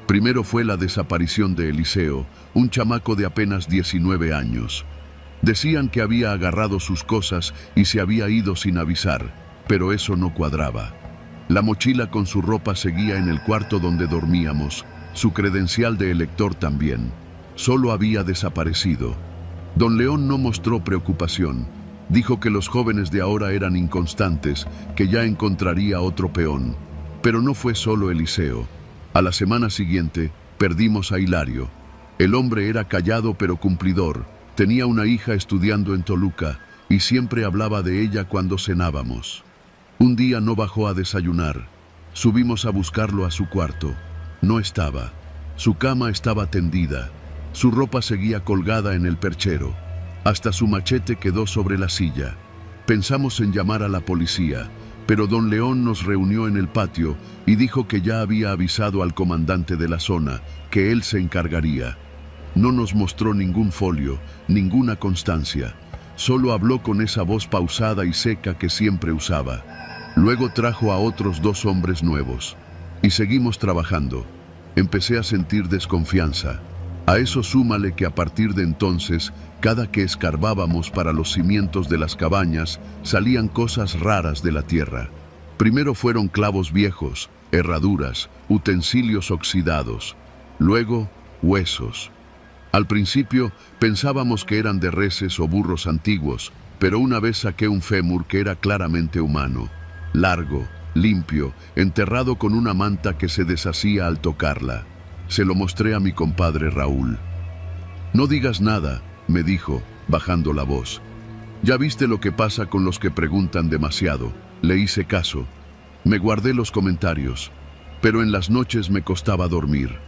Primero fue la desaparición de Eliseo, un chamaco de apenas 19 años. Decían que había agarrado sus cosas y se había ido sin avisar, pero eso no cuadraba. La mochila con su ropa seguía en el cuarto donde dormíamos, su credencial de elector también. Solo había desaparecido. Don León no mostró preocupación. Dijo que los jóvenes de ahora eran inconstantes, que ya encontraría otro peón. Pero no fue solo Eliseo. A la semana siguiente, perdimos a Hilario. El hombre era callado pero cumplidor. Tenía una hija estudiando en Toluca y siempre hablaba de ella cuando cenábamos. Un día no bajó a desayunar. Subimos a buscarlo a su cuarto. No estaba. Su cama estaba tendida. Su ropa seguía colgada en el perchero. Hasta su machete quedó sobre la silla. Pensamos en llamar a la policía, pero don León nos reunió en el patio y dijo que ya había avisado al comandante de la zona, que él se encargaría. No nos mostró ningún folio, ninguna constancia. Solo habló con esa voz pausada y seca que siempre usaba. Luego trajo a otros 2 hombres nuevos. Y seguimos trabajando. Empecé a sentir desconfianza. A eso súmale que a partir de entonces, cada que escarbábamos para los cimientos de las cabañas, salían cosas raras de la tierra. Primero fueron clavos viejos, herraduras, utensilios oxidados. Luego, huesos. Al principio pensábamos que eran de reses o burros antiguos, pero una vez saqué un fémur que era claramente humano, largo, limpio, enterrado con una manta que se deshacía al tocarla. Se lo mostré a mi compadre Raúl. «No digas nada», me dijo, bajando la voz. «Ya viste lo que pasa con los que preguntan demasiado». Le hice caso. Me guardé los comentarios, pero en las noches me costaba dormir.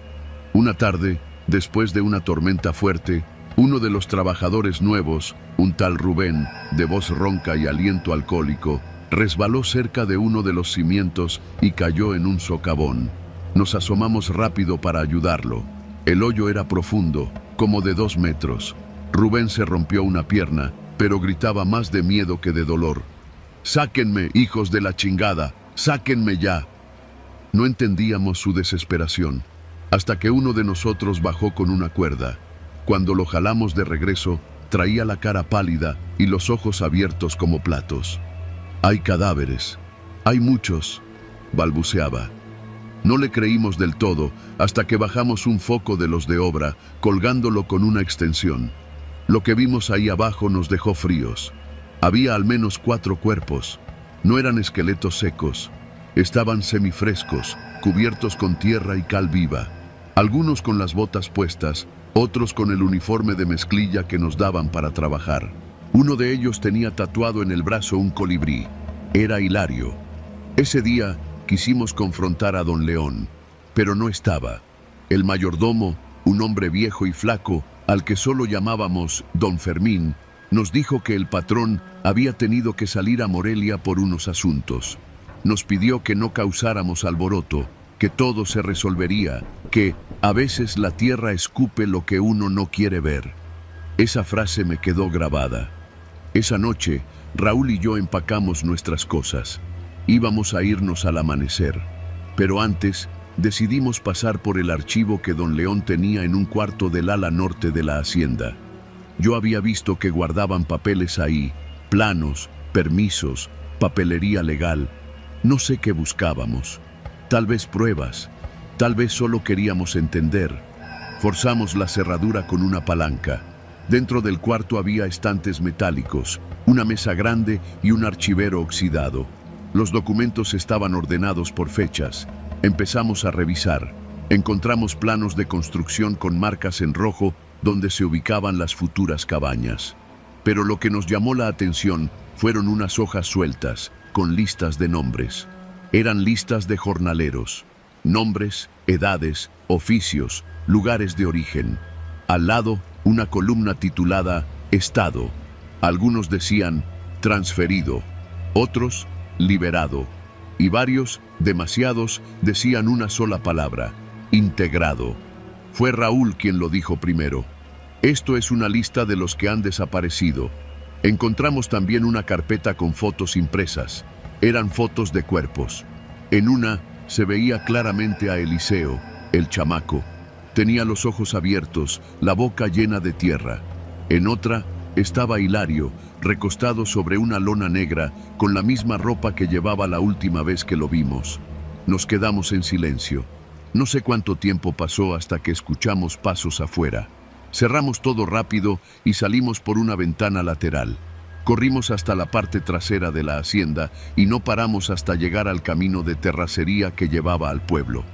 Una tarde, después de una tormenta fuerte, uno de los trabajadores nuevos, un tal Rubén, de voz ronca y aliento alcohólico, resbaló cerca de uno de los cimientos y cayó en un socavón. Nos asomamos rápido para ayudarlo. El hoyo era profundo, como de 2 metros. Rubén se rompió una pierna, pero gritaba más de miedo que de dolor. «¡Sáquenme, hijos de la chingada! ¡Sáquenme ya!». No entendíamos su desesperación, hasta que uno de nosotros bajó con una cuerda. Cuando lo jalamos de regreso, traía la cara pálida y los ojos abiertos como platos. «Hay cadáveres, hay muchos», balbuceaba. No le creímos del todo hasta que bajamos un foco de los de obra, colgándolo con una extensión. Lo que vimos ahí abajo nos dejó fríos. Había al menos 4 cuerpos. No eran esqueletos secos. Estaban semifrescos, cubiertos con tierra y cal viva. Algunos con las botas puestas, otros con el uniforme de mezclilla que nos daban para trabajar. Uno de ellos tenía tatuado en el brazo un colibrí. Era Hilario. Ese día quisimos confrontar a don León, pero no estaba. El mayordomo, un hombre viejo y flaco, al que solo llamábamos don Fermín, nos dijo que el patrón había tenido que salir a Morelia por unos asuntos. Nos pidió que no causáramos alboroto, que todo se resolvería, que a veces la tierra escupe lo que uno no quiere ver. Esa frase me quedó grabada. Esa noche, Raúl y yo empacamos nuestras cosas. Íbamos a irnos al amanecer, pero antes decidimos pasar por el archivo que don León tenía en un cuarto del ala norte de la hacienda. Yo había visto que guardaban papeles ahí, planos, permisos, papelería legal. No sé qué buscábamos. Tal vez pruebas, tal vez solo queríamos entender. Forzamos la cerradura con una palanca. Dentro del cuarto había estantes metálicos, una mesa grande y un archivero oxidado. Los documentos estaban ordenados por fechas. Empezamos a revisar. Encontramos planos de construcción con marcas en rojo donde se ubicaban las futuras cabañas. Pero lo que nos llamó la atención fueron unas hojas sueltas, con listas de nombres. Eran listas de jornaleros, nombres, edades, oficios, lugares de origen. Al lado, una columna titulada Estado. Algunos decían transferido, otros liberado, y varios, demasiados, decían una sola palabra, integrado. Fue Raúl quien lo dijo primero. Esto es una lista de los que han desaparecido. Encontramos también una carpeta con fotos impresas. Eran fotos de cuerpos. En una se veía claramente a Eliseo, el chamaco. Tenía los ojos abiertos, la boca llena de tierra. En otra estaba Hilario, recostado sobre una lona negra, con la misma ropa que llevaba la última vez que lo vimos. Nos quedamos en silencio. No sé cuánto tiempo pasó hasta que escuchamos pasos afuera. Cerramos todo rápido y salimos por una ventana lateral. Corrimos hasta la parte trasera de la hacienda y no paramos hasta llegar al camino de terracería que llevaba al pueblo.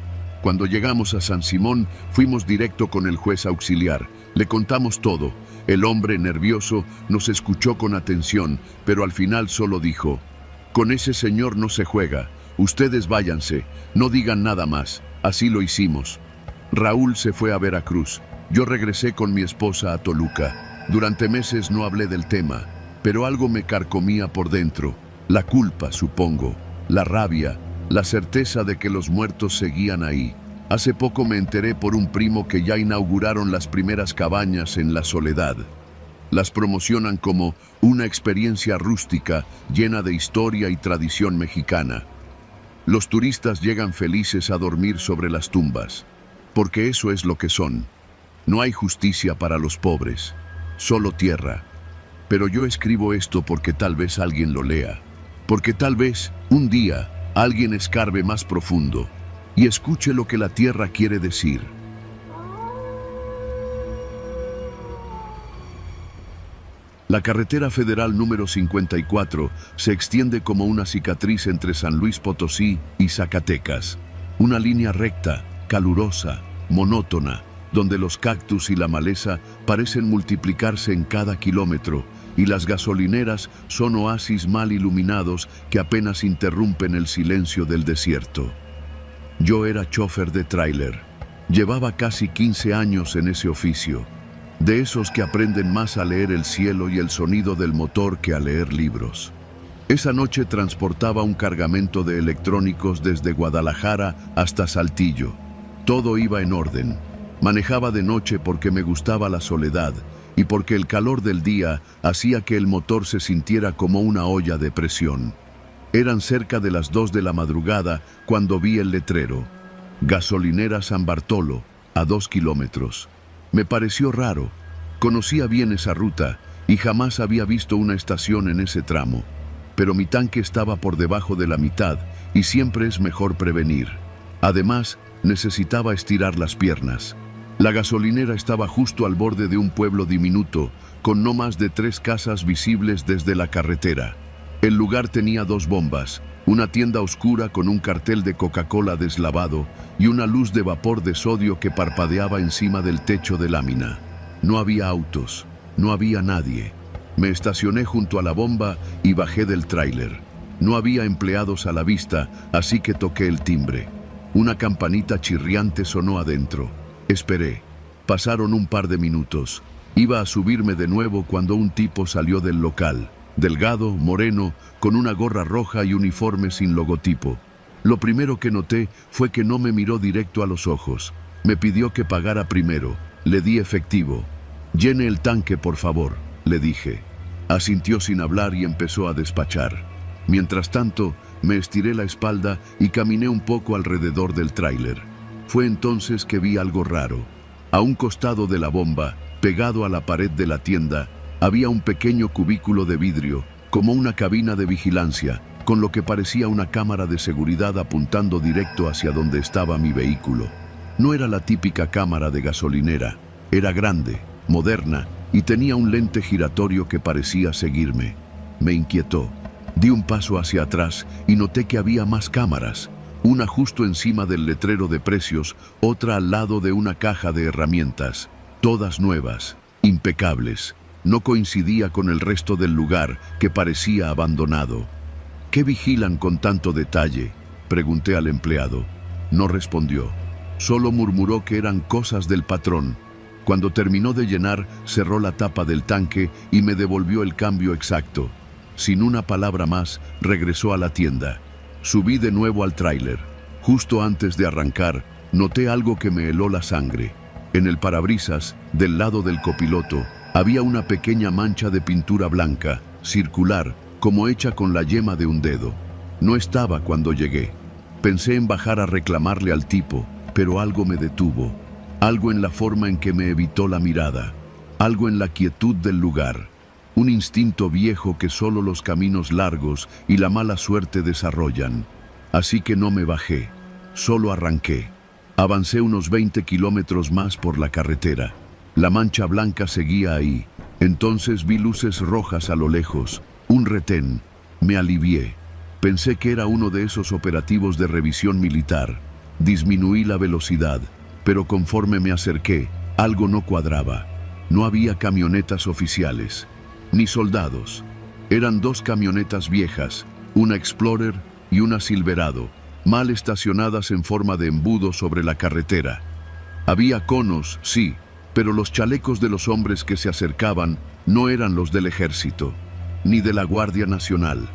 Cuando llegamos a San Simón, fuimos directo con el juez auxiliar. Le contamos todo. El hombre, nervioso, nos escuchó con atención, pero al final solo dijo: «Con ese señor no se juega. Ustedes váyanse, no digan nada más». Así lo hicimos. Raúl se fue a Veracruz. Yo regresé con mi esposa a Toluca. Durante meses no hablé del tema, pero algo me carcomía por dentro. La culpa, supongo, la rabia, la certeza de que los muertos seguían ahí. Hace poco me enteré por un primo que ya inauguraron las primeras cabañas en La Soledad. Las promocionan como una experiencia rústica llena de historia y tradición mexicana. Los turistas llegan felices a dormir sobre las tumbas, porque eso es lo que son. No hay justicia para los pobres, solo tierra. Pero yo escribo esto porque tal vez alguien lo lea, porque tal vez un día alguien escarbe más profundo y escuche lo que la tierra quiere decir. La carretera federal número 54 se extiende como una cicatriz entre San Luis Potosí y Zacatecas. Una línea recta, calurosa, monótona, donde los cactus y la maleza parecen multiplicarse en cada kilómetro y las gasolineras son oasis mal iluminados que apenas interrumpen el silencio del desierto. Yo era chofer de tráiler. Llevaba casi 15 años en ese oficio. De esos que aprenden más a leer el cielo y el sonido del motor que a leer libros. Esa noche transportaba un cargamento de electrónicos desde Guadalajara hasta Saltillo. Todo iba en orden. Manejaba de noche porque me gustaba la soledad y porque el calor del día hacía que el motor se sintiera como una olla de presión. Eran cerca de las 2 de la madrugada cuando vi el letrero. Gasolinera San Bartolo, a 2 kilómetros. Me pareció raro. Conocía bien esa ruta y jamás había visto una estación en ese tramo. Pero mi tanque estaba por debajo de la mitad y siempre es mejor prevenir. Además, necesitaba estirar las piernas. La gasolinera estaba justo al borde de un pueblo diminuto, con no más de 3 casas visibles desde la carretera. El lugar tenía 2 bombas, una tienda oscura con un cartel de Coca-Cola deslavado y una luz de vapor de sodio que parpadeaba encima del techo de lámina. No había autos, no había nadie. Me estacioné junto a la bomba y bajé del tráiler. No había empleados a la vista, así que toqué el timbre. Una campanita chirriante sonó adentro. Esperé. Pasaron un par de minutos. Iba a subirme de nuevo cuando un tipo salió del local. Delgado, moreno, con una gorra roja y uniforme sin logotipo. Lo primero que noté fue que no me miró directo a los ojos. Me pidió que pagara primero. Le di efectivo. «Llene el tanque, por favor», le dije. Asintió sin hablar y empezó a despachar. Mientras tanto, me estiré la espalda y caminé un poco alrededor del tráiler. Fue entonces que vi algo raro. A un costado de la bomba, pegado a la pared de la tienda, había un pequeño cubículo de vidrio, como una cabina de vigilancia, con lo que parecía una cámara de seguridad apuntando directo hacia donde estaba mi vehículo. No era la típica cámara de gasolinera. Era grande, moderna, y tenía un lente giratorio que parecía seguirme. Me inquietó. Di un paso hacia atrás y noté que había más cámaras. Una justo encima del letrero de precios, otra al lado de una caja de herramientas. Todas nuevas, impecables. No coincidía con el resto del lugar, que parecía abandonado. «¿Qué vigilan con tanto detalle?», pregunté al empleado. No respondió. Solo murmuró que eran cosas del patrón. Cuando terminó de llenar, cerró la tapa del tanque y me devolvió el cambio exacto. Sin una palabra más, regresó a la tienda. Subí de nuevo al tráiler. Justo antes de arrancar, noté algo que me heló la sangre. En el parabrisas, del lado del copiloto, había una pequeña mancha de pintura blanca, circular, como hecha con la yema de un dedo. No estaba cuando llegué. Pensé en bajar a reclamarle al tipo, pero algo me detuvo. Algo en la forma en que me evitó la mirada. Algo en la quietud del lugar. Un instinto viejo que solo los caminos largos y la mala suerte desarrollan. Así que no me bajé. Solo arranqué. Avancé unos 20 kilómetros más por la carretera. La mancha blanca seguía ahí. Entonces vi luces rojas a lo lejos. Un retén. Me alivié. Pensé que era uno de esos operativos de revisión militar. Disminuí la velocidad, pero conforme me acerqué, algo no cuadraba. No había camionetas oficiales, ni soldados. Eran 2 camionetas viejas, una Explorer y una Silverado, mal estacionadas en forma de embudo sobre la carretera. Había conos, sí, pero los chalecos de los hombres que se acercaban no eran los del ejército, ni de la Guardia Nacional.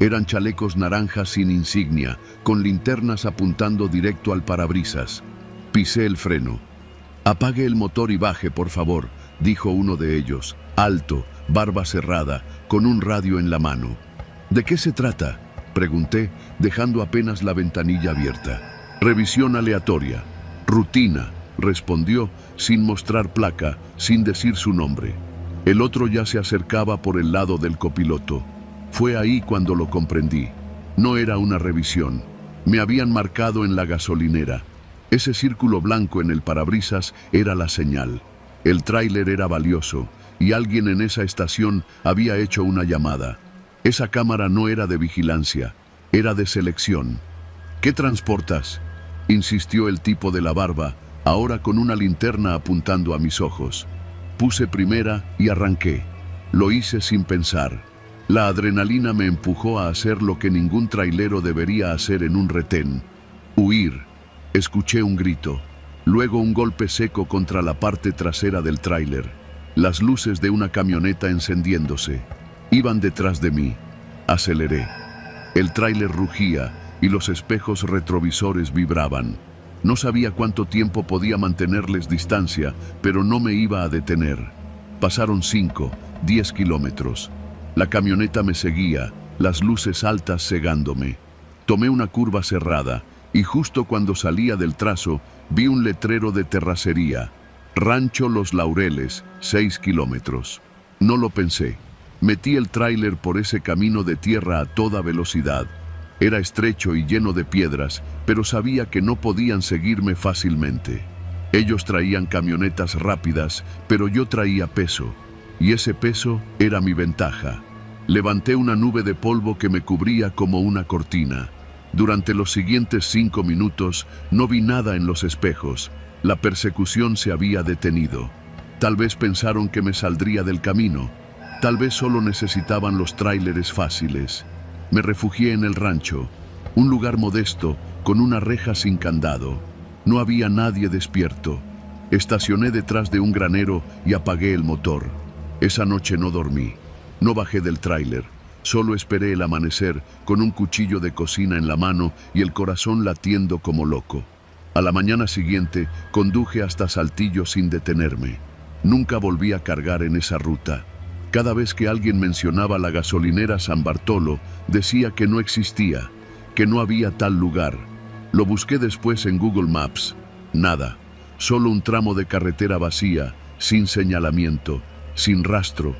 Eran chalecos naranjas sin insignia, con linternas apuntando directo al parabrisas. Pisé el freno. «Apague el motor y baje, por favor», dijo uno de ellos, alto, barba cerrada, con un radio en la mano. «¿De qué se trata?», pregunté, dejando apenas la ventanilla abierta. «Revisión aleatoria. Rutina», respondió, sin mostrar placa, sin decir su nombre. El otro ya se acercaba por el lado del copiloto. Fue ahí cuando lo comprendí. No era una revisión. Me habían marcado en la gasolinera. Ese círculo blanco en el parabrisas era la señal. El tráiler era valioso, y alguien en esa estación había hecho una llamada. Esa cámara no era de vigilancia, era de selección. ¿Qué transportas?, insistió el tipo de la barba, ahora con una linterna apuntando a mis ojos. Puse primera y arranqué. Lo hice sin pensar. La adrenalina me empujó a hacer lo que ningún trailero debería hacer en un retén: huir. Escuché un grito, luego un golpe seco contra la parte trasera del tráiler. Las luces de una camioneta encendiéndose. Iban detrás de mí. Aceleré. El tráiler rugía y los espejos retrovisores vibraban. No sabía cuánto tiempo podía mantenerles distancia, pero no me iba a detener. Pasaron 5, 10 kilómetros. La camioneta me seguía, las luces altas cegándome. Tomé una curva cerrada y justo cuando salía del trazo vi un letrero de terracería: Rancho Los Laureles, 6 kilómetros. No lo pensé. Metí el tráiler por ese camino de tierra a toda velocidad. Era estrecho y lleno de piedras, pero sabía que no podían seguirme fácilmente. Ellos traían camionetas rápidas, pero yo traía peso, y ese peso era mi ventaja. Levanté una nube de polvo que me cubría como una cortina. Durante los siguientes 5 minutos no vi nada en los espejos. La persecución se había detenido. Tal vez pensaron que me saldría del camino. Tal vez solo necesitaban los tráileres fáciles. Me refugié en el rancho, un lugar modesto, con una reja sin candado. No había nadie despierto. Estacioné detrás de un granero y apagué el motor. Esa noche no dormí. No bajé del tráiler. Solo esperé el amanecer con un cuchillo de cocina en la mano y el corazón latiendo como loco. A la mañana siguiente conduje hasta Saltillo sin detenerme. Nunca volví a cargar en esa ruta. Cada vez que alguien mencionaba la gasolinera San Bartolo, decía que no existía, que no había tal lugar. Lo busqué después en Google Maps. Nada, solo un tramo de carretera vacía, sin señalamiento, sin rastro.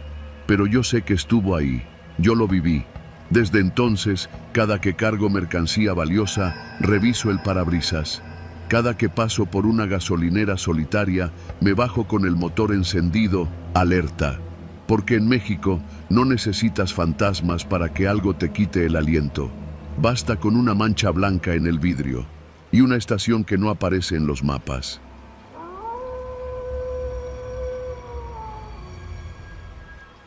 Pero yo sé que estuvo ahí, yo lo viví. Desde entonces, cada que cargo mercancía valiosa, reviso el parabrisas. Cada que paso por una gasolinera solitaria, me bajo con el motor encendido, alerta. Porque en México no necesitas fantasmas para que algo te quite el aliento. Basta con una mancha blanca en el vidrio y una estación que no aparece en los mapas.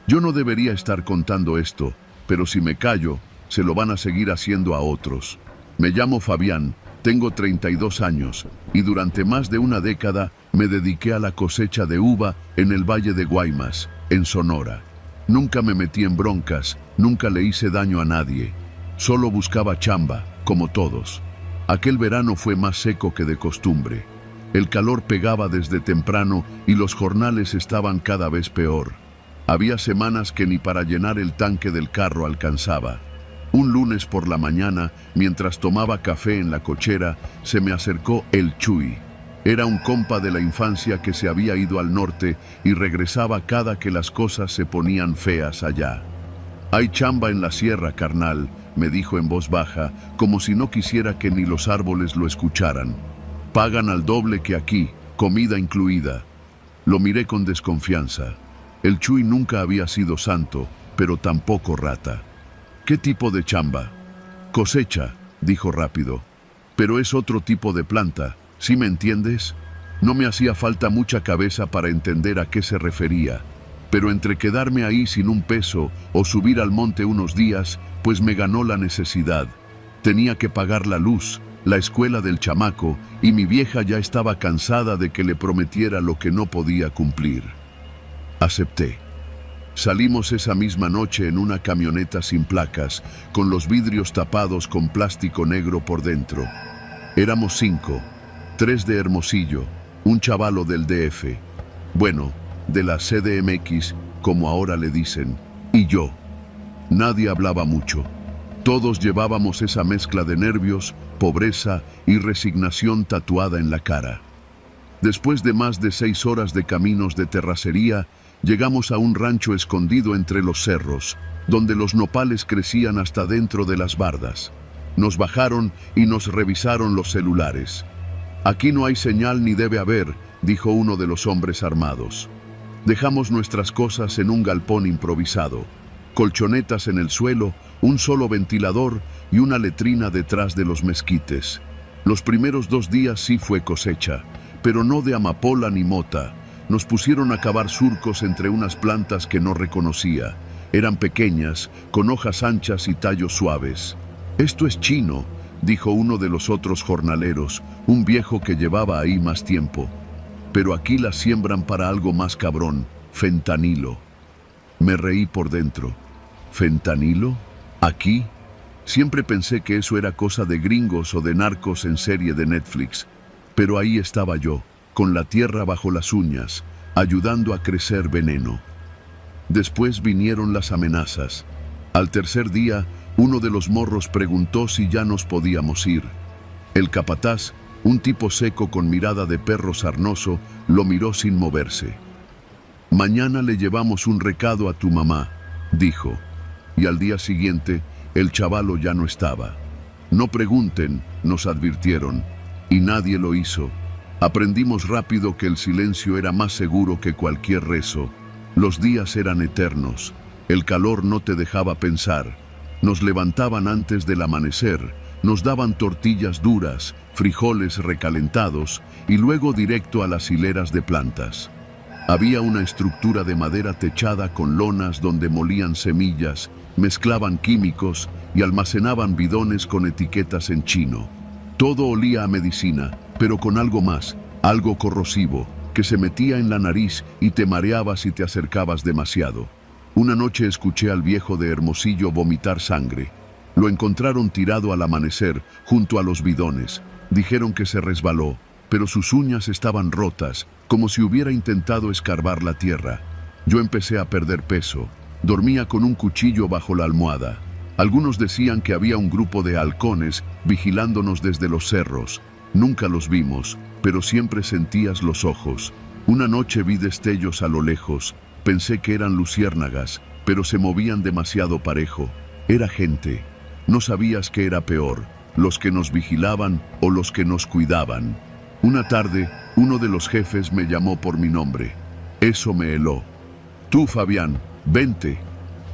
Yo no debería estar contando esto, pero si me callo, se lo van a seguir haciendo a otros. Me llamo Fabián, tengo 32 años y durante más de una década me dediqué a la cosecha de uva en el Valle de Guaymas, en Sonora. Nunca me metí en broncas, nunca le hice daño a nadie. Solo buscaba chamba, como todos. Aquel verano fue más seco que de costumbre. El calor pegaba desde temprano y los jornales estaban cada vez peor. Había semanas que ni para llenar el tanque del carro alcanzaba. Un lunes por la mañana, mientras tomaba café en la cochera, se me acercó el Chuy. Era un compa de la infancia que se había ido al norte y regresaba cada que las cosas se ponían feas allá. «Hay chamba en la sierra, carnal», me dijo en voz baja, como si no quisiera que ni los árboles lo escucharan. «Pagan al doble que aquí, comida incluida». Lo miré con desconfianza. El Chuy nunca había sido santo, pero tampoco rata. «¿Qué tipo de chamba?» «Cosecha», dijo rápido. «Pero es otro tipo de planta. ¿Sí me entiendes?» No me hacía falta mucha cabeza para entender a qué se refería, pero entre quedarme ahí sin un peso o subir al monte unos días, pues me ganó la necesidad. Tenía que pagar la luz, la escuela del chamaco, y mi vieja ya estaba cansada de que le prometiera lo que no podía cumplir. Acepté. Salimos esa misma noche en una camioneta sin placas, con los vidrios tapados con plástico negro por dentro. Éramos 5, 3 de Hermosillo, un chavalo del DF, bueno, de la CDMX, como ahora le dicen, y yo. Nadie hablaba mucho. Todos llevábamos esa mezcla de nervios, pobreza y resignación tatuada en la cara. Después de más de 6 horas de caminos de terracería, llegamos a un rancho escondido entre los cerros, donde los nopales crecían hasta dentro de las bardas. Nos bajaron y nos revisaron los celulares. «Aquí no hay señal ni debe haber», dijo uno de los hombres armados. Dejamos nuestras cosas en un galpón improvisado, colchonetas en el suelo, un solo ventilador y una letrina detrás de los mezquites. Los primeros 2 días sí fue cosecha, pero no de amapola ni mota. Nos pusieron a cavar surcos entre unas plantas que no reconocía. Eran pequeñas, con hojas anchas y tallos suaves. «Esto es chino», dijo uno de los otros jornaleros, un viejo que llevaba ahí más tiempo. «Pero aquí la siembran para algo más cabrón, fentanilo». Me reí por dentro. ¿Fentanilo? ¿Aquí? Siempre pensé que eso era cosa de gringos o de narcos en serie de Netflix. Pero ahí estaba yo, con la tierra bajo las uñas, ayudando a crecer veneno. Después vinieron las amenazas. Al tercer día, uno de los morros preguntó si ya nos podíamos ir. El capataz, un tipo seco con mirada de perro sarnoso, lo miró sin moverse. «Mañana le llevamos un recado a tu mamá», dijo. Y al día siguiente, el chavalo ya no estaba. «No pregunten», nos advirtieron, y nadie lo hizo. Aprendimos rápido que el silencio era más seguro que cualquier rezo. Los días eran eternos. El calor no te dejaba pensar. Nos levantaban antes del amanecer, nos daban tortillas duras, frijoles recalentados y luego directo a las hileras de plantas. Había una estructura de madera techada con lonas donde molían semillas, mezclaban químicos y almacenaban bidones con etiquetas en chino. Todo olía a medicina, pero con algo más, algo corrosivo, que se metía en la nariz y te mareaba si te acercabas demasiado. Una noche escuché al viejo de Hermosillo vomitar sangre. Lo encontraron tirado al amanecer, junto a los bidones. Dijeron que se resbaló, pero sus uñas estaban rotas, como si hubiera intentado escarbar la tierra. Yo empecé a perder peso. Dormía con un cuchillo bajo la almohada. Algunos decían que había un grupo de halcones vigilándonos desde los cerros. Nunca los vimos, pero siempre sentías los ojos. Una noche vi destellos a lo lejos. Pensé que eran luciérnagas, pero se movían demasiado parejo. Era gente. No sabías qué era peor, los que nos vigilaban o los que nos cuidaban. Una tarde, uno de los jefes me llamó por mi nombre. Eso me heló. «Tú, Fabián, vente».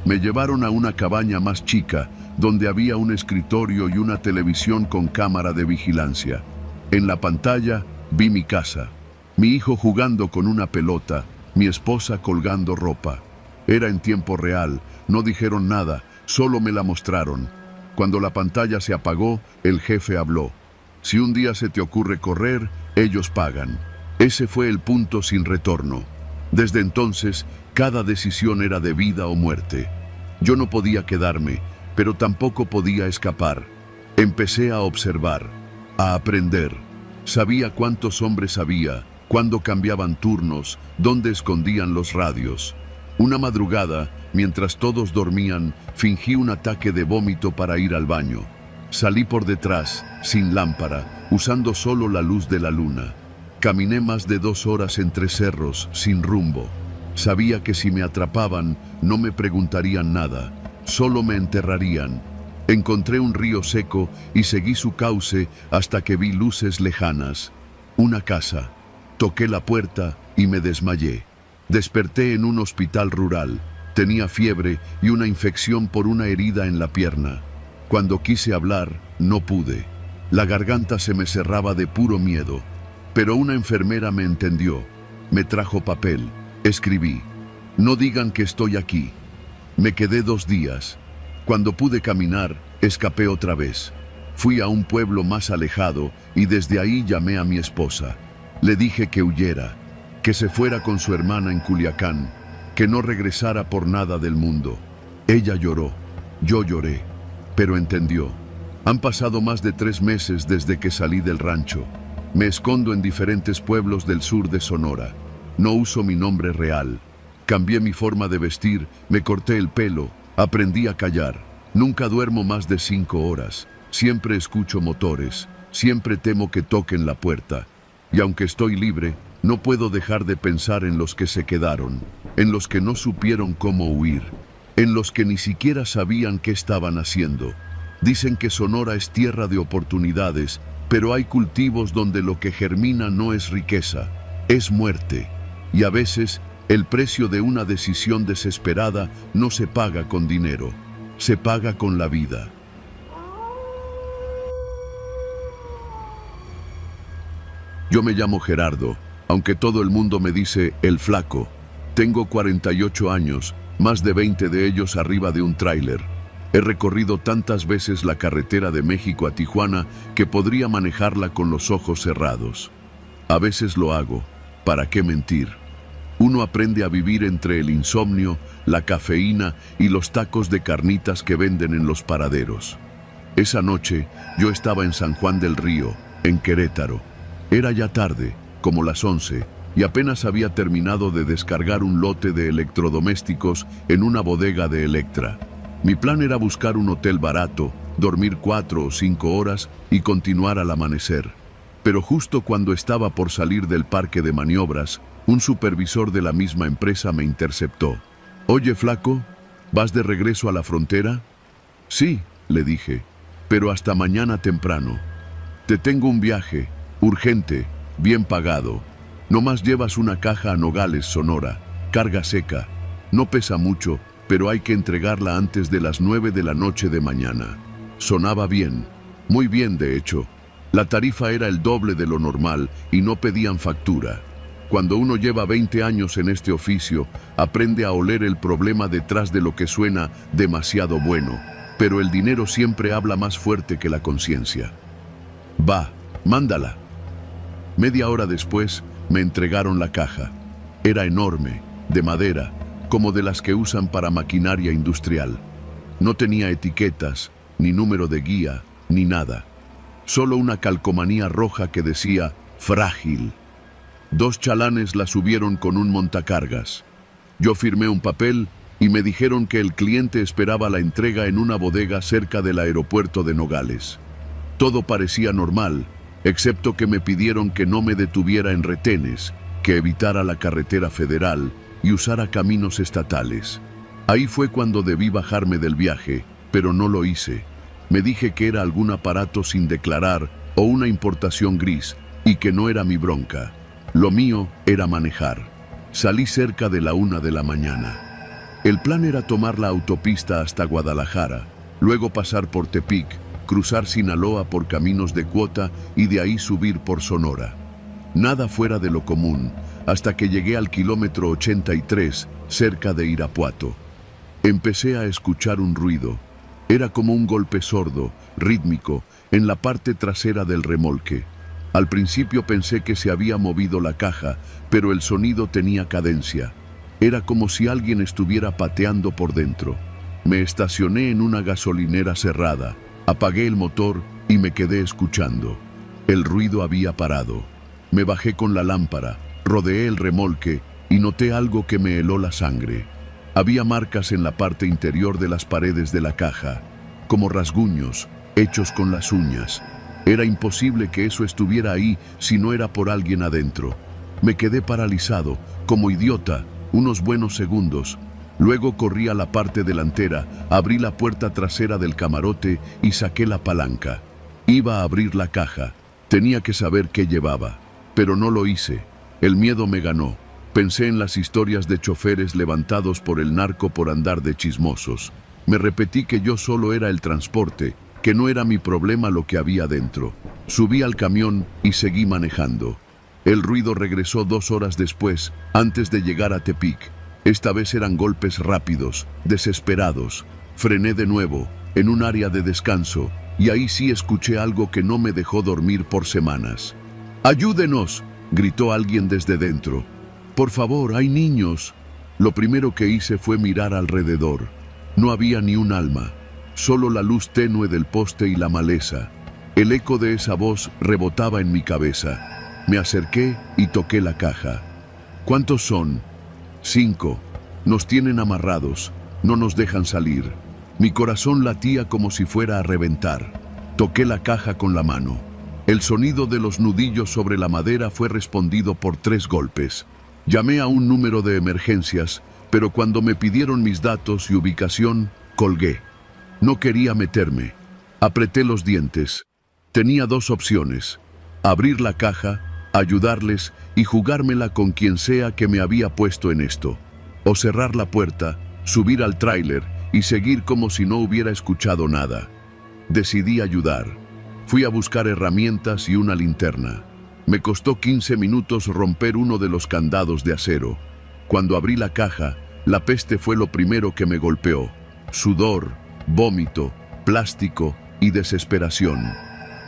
Me llevaron a una cabaña más chica, donde había un escritorio y una televisión con cámara de vigilancia. En la pantalla vi mi casa, mi hijo jugando con una pelota, mi esposa colgando ropa. Era en tiempo real, no dijeron nada, solo me la mostraron. Cuando la pantalla se apagó, el jefe habló. «Si un día se te ocurre correr, ellos pagan». Ese fue el punto sin retorno. Desde entonces, cada decisión era de vida o muerte. Yo no podía quedarme, pero tampoco podía escapar. Empecé a observar, a aprender. Sabía cuántos hombres había, cuándo cambiaban turnos, dónde escondían los radios. Una madrugada, mientras todos dormían, fingí un ataque de vómito para ir al baño. Salí por detrás, sin lámpara, usando solo la luz de la luna. Caminé más de 2 horas entre cerros, sin rumbo. Sabía que si me atrapaban, no me preguntarían nada, solo me enterrarían. Encontré un río seco y seguí su cauce hasta que vi luces lejanas. Una casa. Toqué la puerta y me desmayé. Desperté en un hospital rural. Tenía fiebre y una infección por una herida en la pierna. Cuando quise hablar, no pude. La garganta se me cerraba de puro miedo. Pero una enfermera me entendió. Me trajo papel. Escribí. «No digan que estoy aquí». Me quedé 2 días. Cuando pude caminar, escapé otra vez. Fui a un pueblo más alejado y desde ahí llamé a mi esposa. Le dije que huyera, que se fuera con su hermana en Culiacán, que no regresara por nada del mundo. Ella lloró. Yo lloré. Pero entendió. Han pasado más de 3 meses desde que salí del rancho. Me escondo en diferentes pueblos del sur de Sonora. No uso mi nombre real. Cambié mi forma de vestir, me corté el pelo, aprendí a callar. Nunca duermo más de 5 horas. Siempre escucho motores. Siempre temo que toquen la puerta. Y aunque estoy libre, no puedo dejar de pensar en los que se quedaron, en los que no supieron cómo huir, en los que ni siquiera sabían qué estaban haciendo. Dicen que Sonora es tierra de oportunidades, pero hay cultivos donde lo que germina no es riqueza, es muerte. Y a veces El precio de una decisión desesperada no se paga con dinero, se paga con la vida. Yo me llamo Gerardo, aunque todo el mundo me dice el flaco. Tengo 48 años, más de 20 de ellos arriba de un tráiler. He recorrido tantas veces la carretera de México a Tijuana que podría manejarla con los ojos cerrados. A veces lo hago, ¿para qué mentir? Uno aprende a vivir entre el insomnio, la cafeína y los tacos de carnitas que venden en los paraderos. Esa noche yo estaba en San Juan del Río, en Querétaro. Era ya tarde, como las 11, y apenas había terminado de descargar un lote de electrodomésticos en una bodega de Electra. Mi plan era buscar un hotel barato, dormir 4 o 5 horas y continuar al amanecer. Pero justo cuando estaba por salir del parque de maniobras, un supervisor de la misma empresa me interceptó. «Oye, flaco, ¿vas de regreso a la frontera?» «Sí», le dije, «pero hasta mañana temprano. Te tengo un viaje, urgente, bien pagado. Nomás llevas una caja a Nogales, Sonora, carga seca. No pesa mucho, pero hay que entregarla antes de las 9 de la noche de mañana». Sonaba bien, muy bien de hecho. La tarifa era el doble de lo normal y no pedían factura. Cuando uno lleva 20 años en este oficio, aprende a oler el problema detrás de lo que suena demasiado bueno, pero el dinero siempre habla más fuerte que la conciencia. «Va, mándala». Media hora después, me entregaron la caja. Era enorme, de madera, como de las que usan para maquinaria industrial. No tenía etiquetas, ni número de guía, ni nada. Solo una calcomanía roja que decía «Frágil». 2 chalanes la subieron con un montacargas. Yo firmé un papel y me dijeron que el cliente esperaba la entrega en una bodega cerca del aeropuerto de Nogales. Todo parecía normal, excepto que me pidieron que no me detuviera en retenes, que evitara la carretera federal y usara caminos estatales. Ahí fue cuando debí bajarme del viaje, pero no lo hice. Me dije que era algún aparato sin declarar o una importación gris y que no era mi bronca. Lo mío era manejar. Salí cerca de la 1 de la mañana. El plan era tomar la autopista hasta Guadalajara, luego pasar por Tepic, cruzar Sinaloa por caminos de cuota y de ahí subir por Sonora. Nada fuera de lo común, hasta que llegué al kilómetro 83, cerca de Irapuato. Empecé a escuchar un ruido. Era como un golpe sordo, rítmico, en la parte trasera del remolque. Al principio pensé que se había movido la caja, pero el sonido tenía cadencia. Era como si alguien estuviera pateando por dentro. Me estacioné en una gasolinera cerrada, apagué el motor y me quedé escuchando. El ruido había parado. Me bajé con la lámpara, rodeé el remolque y noté algo que me heló la sangre. Había marcas en la parte interior de las paredes de la caja, como rasguños, hechos con las uñas. Era imposible que eso estuviera ahí si no era por alguien adentro. Me quedé paralizado, como idiota, unos buenos segundos. Luego corrí a la parte delantera, abrí la puerta trasera del camarote y saqué la palanca. Iba a abrir la caja. Tenía que saber qué llevaba, pero no lo hice. El miedo me ganó. Pensé en las historias de choferes levantados por el narco por andar de chismosos. Me repetí que yo solo era el transporte, que no era mi problema lo que había dentro. Subí al camión y seguí manejando. El ruido regresó 2 horas después, antes de llegar a Tepic. Esta vez eran golpes rápidos, desesperados. Frené de nuevo, en un área de descanso, y ahí sí escuché algo que no me dejó dormir por semanas. «¡Ayúdenos!», gritó alguien desde dentro. «Por favor, hay niños». Lo primero que hice fue mirar alrededor. No había ni un alma. Solo la luz tenue del poste y la maleza. El eco de esa voz rebotaba en mi cabeza. Me acerqué y toqué la caja. «¿Cuántos son?» «5. Nos tienen amarrados. No nos dejan salir». Mi corazón latía como si fuera a reventar. Toqué la caja con la mano. El sonido de los nudillos sobre la madera fue respondido por 3 golpes. Llamé a un número de emergencias, pero cuando me pidieron mis datos y ubicación, colgué. No quería meterme. Apreté los dientes. Tenía 2 opciones: abrir la caja, ayudarles y jugármela con quien sea que me había puesto en esto. O cerrar la puerta, subir al tráiler y seguir como si no hubiera escuchado nada. Decidí ayudar. Fui a buscar herramientas y una linterna. Me costó 15 minutos romper uno de los candados de acero. Cuando abrí la caja, la peste fue lo primero que me golpeó. Sudor, vómito, plástico y desesperación.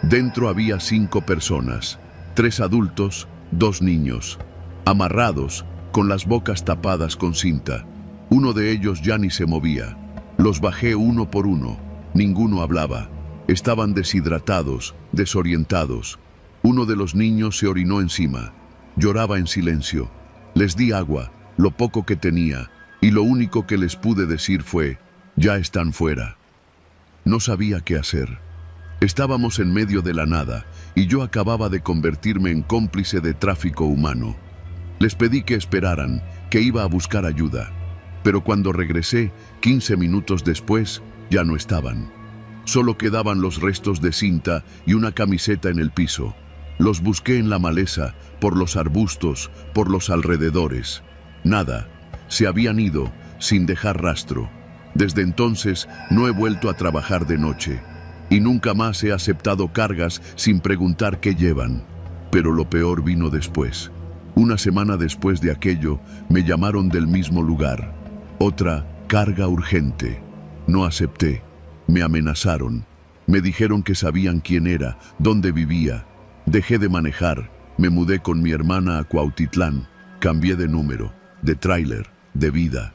Dentro había 5 personas, 3 adultos, 2 niños, amarrados, con las bocas tapadas con cinta. Uno de ellos ya ni se movía. Los bajé uno por uno. Ninguno hablaba. Estaban deshidratados, desorientados. Uno de los niños se orinó encima. Lloraba en silencio. Les di agua, lo poco que tenía, y lo único que les pude decir fue: ya están fuera. No sabía qué hacer. Estábamos en medio de la nada, y yo acababa de convertirme en cómplice de tráfico humano. Les pedí que esperaran, que iba a buscar ayuda. Pero cuando regresé, 15 minutos después, ya no estaban. Solo quedaban los restos de cinta y una camiseta en el piso. Los busqué en la maleza, por los arbustos, por los alrededores. Nada. Se habían ido, sin dejar rastro. Desde entonces no he vuelto a trabajar de noche. Y nunca más he aceptado cargas sin preguntar qué llevan. Pero lo peor vino después. Una semana después de aquello, me llamaron del mismo lugar. Otra carga urgente. No acepté. Me amenazaron. Me dijeron que sabían quién era, dónde vivía. Dejé de manejar. Me mudé con mi hermana a Cuautitlán. Cambié de número, de tráiler, de vida.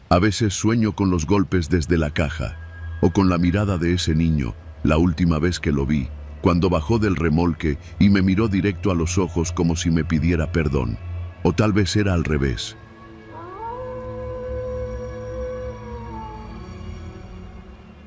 A veces sueño con los golpes desde la caja, o con la mirada de ese niño, la última vez que lo vi, cuando bajó del remolque y me miró directo a los ojos como si me pidiera perdón. O tal vez era al revés.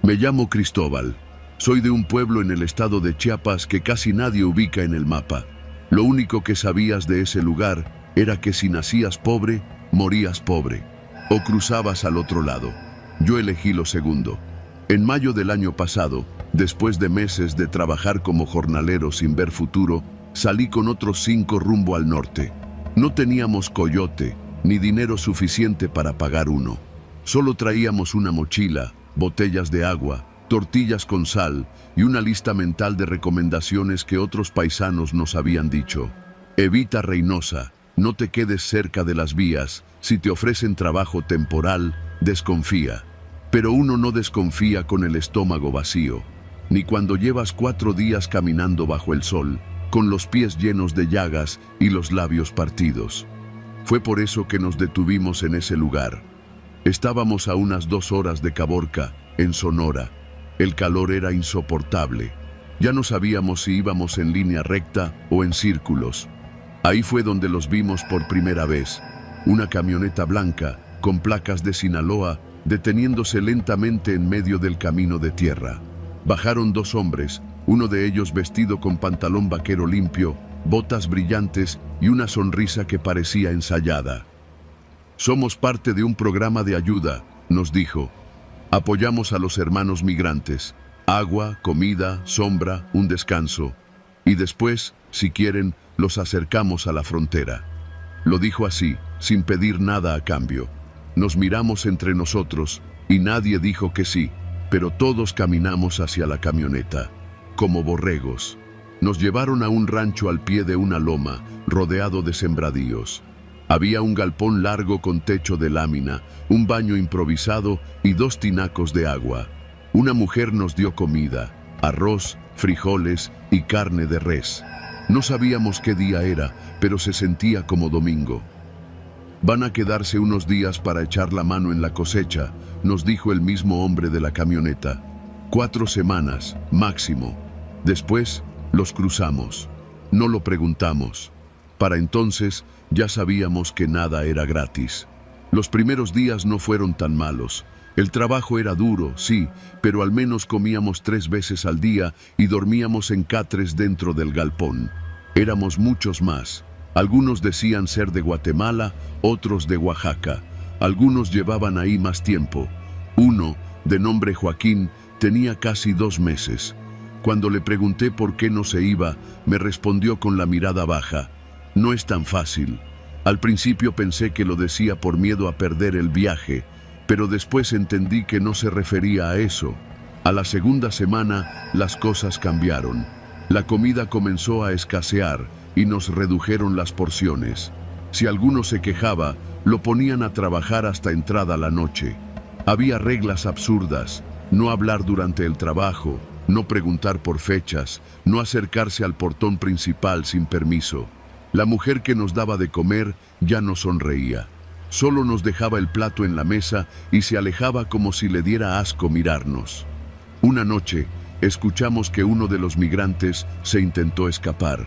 Me llamo Cristóbal. Soy de un pueblo en el estado de Chiapas que casi nadie ubica en el mapa. Lo único que sabías de ese lugar era que si nacías pobre, morías pobre. O cruzabas al otro lado. Yo elegí lo segundo. En mayo del año pasado, después de meses de trabajar como jornalero sin ver futuro, salí con otros 5 rumbo al norte. No teníamos coyote, ni dinero suficiente para pagar uno. Solo traíamos una mochila, botellas de agua, tortillas con sal y una lista mental de recomendaciones que otros paisanos nos habían dicho. Evita Reynosa, no te quedes cerca de las vías, si te ofrecen trabajo temporal, desconfía. Pero uno no desconfía con el estómago vacío, ni cuando llevas 4 días caminando bajo el sol, con los pies llenos de llagas y los labios partidos. Fue por eso que nos detuvimos en ese lugar. Estábamos a unas 2 horas de Caborca, en Sonora. El calor era insoportable. Ya no sabíamos si íbamos en línea recta o en círculos. Ahí fue donde los vimos por primera vez. Una camioneta blanca, con placas de Sinaloa, deteniéndose lentamente en medio del camino de tierra. Bajaron 2 hombres, uno de ellos vestido con pantalón vaquero limpio, botas brillantes y una sonrisa que parecía ensayada. Somos parte de un programa de ayuda, nos dijo. Apoyamos a los hermanos migrantes. Agua, comida, sombra, un descanso. Y después, si quieren, los acercamos a la frontera. Lo dijo así, sin pedir nada a cambio. Nos miramos entre nosotros y nadie dijo que sí, pero todos caminamos hacia la camioneta, como borregos. Nos llevaron a un rancho al pie de una loma, rodeado de sembradíos. Había un galpón largo con techo de lámina, un baño improvisado y 2 tinacos de agua. Una mujer nos dio comida, arroz, frijoles y carne de res. No sabíamos qué día era, pero se sentía como domingo. Van a quedarse unos días para echar la mano en la cosecha, nos dijo el mismo hombre de la camioneta. 4 semanas, máximo. Después, los cruzamos. No lo preguntamos. Para entonces, ya sabíamos que nada era gratis. Los primeros días no fueron tan malos. El trabajo era duro, sí, pero al menos comíamos 3 veces al día y dormíamos en catres dentro del galpón. Éramos muchos más. Algunos decían ser de Guatemala, otros de Oaxaca. Algunos llevaban ahí más tiempo. Uno, de nombre Joaquín, tenía casi 2 meses. Cuando le pregunté por qué no se iba, me respondió con la mirada baja: No es tan fácil. Al principio pensé que lo decía por miedo a perder el viaje, pero después entendí que no se refería a eso. A la segunda semana, las cosas cambiaron. La comida comenzó a escasear y nos redujeron las porciones. Si alguno se quejaba, lo ponían a trabajar hasta entrada la noche. Había reglas absurdas: no hablar durante el trabajo, no preguntar por fechas, no acercarse al portón principal sin permiso. La mujer que nos daba de comer ya no sonreía. Solo nos dejaba el plato en la mesa y se alejaba como si le diera asco mirarnos. Una noche, escuchamos que uno de los migrantes se intentó escapar.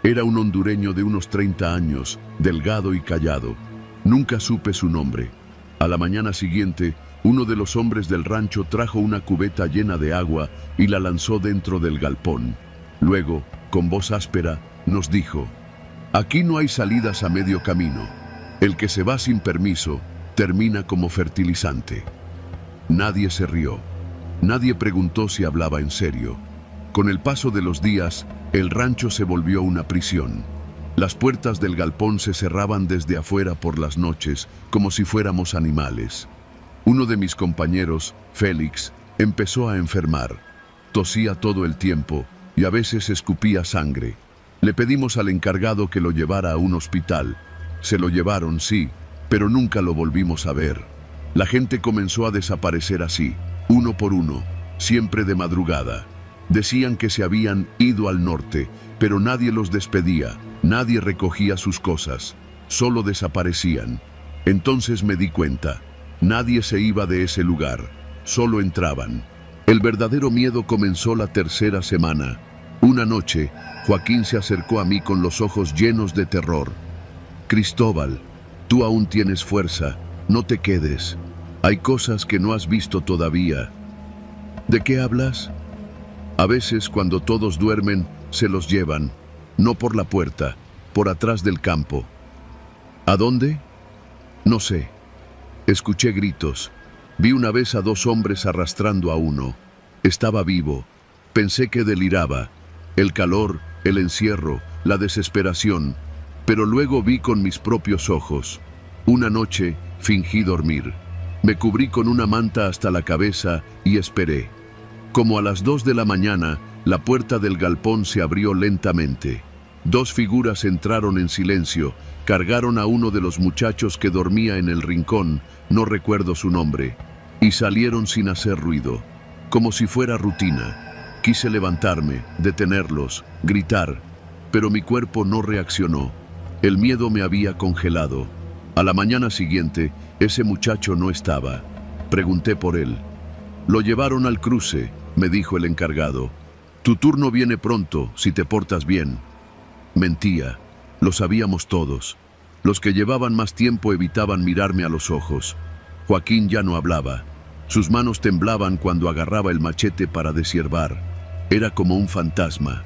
Era un hondureño de unos 30 años, delgado y callado. Nunca supe su nombre. A la mañana siguiente, uno de los hombres del rancho trajo una cubeta llena de agua y la lanzó dentro del galpón. Luego, con voz áspera, nos dijo: «Aquí no hay salidas a medio camino. El que se va sin permiso termina como fertilizante». Nadie se rió. Nadie preguntó si hablaba en serio. Con el paso de los días, el rancho se volvió una prisión. Las puertas del galpón se cerraban desde afuera por las noches, como si fuéramos animales. Uno de mis compañeros, Félix, empezó a enfermar. Tosía todo el tiempo y a veces escupía sangre. Le pedimos al encargado que lo llevara a un hospital. Se lo llevaron, sí, pero nunca lo volvimos a ver. La gente comenzó a desaparecer así, uno por uno, siempre de madrugada. Decían que se habían ido al norte, pero nadie los despedía, nadie recogía sus cosas, solo desaparecían. Entonces me di cuenta, nadie se iba de ese lugar, solo entraban. El verdadero miedo comenzó la tercera semana. Una noche, Joaquín se acercó a mí con los ojos llenos de terror. «Cristóbal, tú aún tienes fuerza, no te quedes. Hay cosas que no has visto todavía». «¿De qué hablas?» «A veces, cuando todos duermen, se los llevan, no por la puerta, por atrás del campo». «¿A dónde?» «No sé. Escuché gritos. Vi una vez a 2 hombres arrastrando a uno. Estaba vivo. Pensé que deliraba. El calor, el encierro, la desesperación. Pero luego vi con mis propios ojos. Una noche fingí dormir. Me cubrí con una manta hasta la cabeza y esperé. Como a las 2 de la mañana, la puerta del galpón se abrió lentamente. 2 figuras entraron en silencio, cargaron a uno de los muchachos que dormía en el rincón, no recuerdo su nombre, y salieron sin hacer ruido, como si fuera rutina. Quise levantarme, detenerlos, gritar, pero mi cuerpo no reaccionó. El miedo me había congelado. A la mañana siguiente, ese muchacho no estaba. Pregunté por él. «Lo llevaron al cruce», me dijo el encargado. «Tu turno viene pronto, si te portas bien». Mentía. Lo sabíamos todos. Los que llevaban más tiempo evitaban mirarme a los ojos. Joaquín ya no hablaba. Sus manos temblaban cuando agarraba el machete para deshiervar. Era como un fantasma.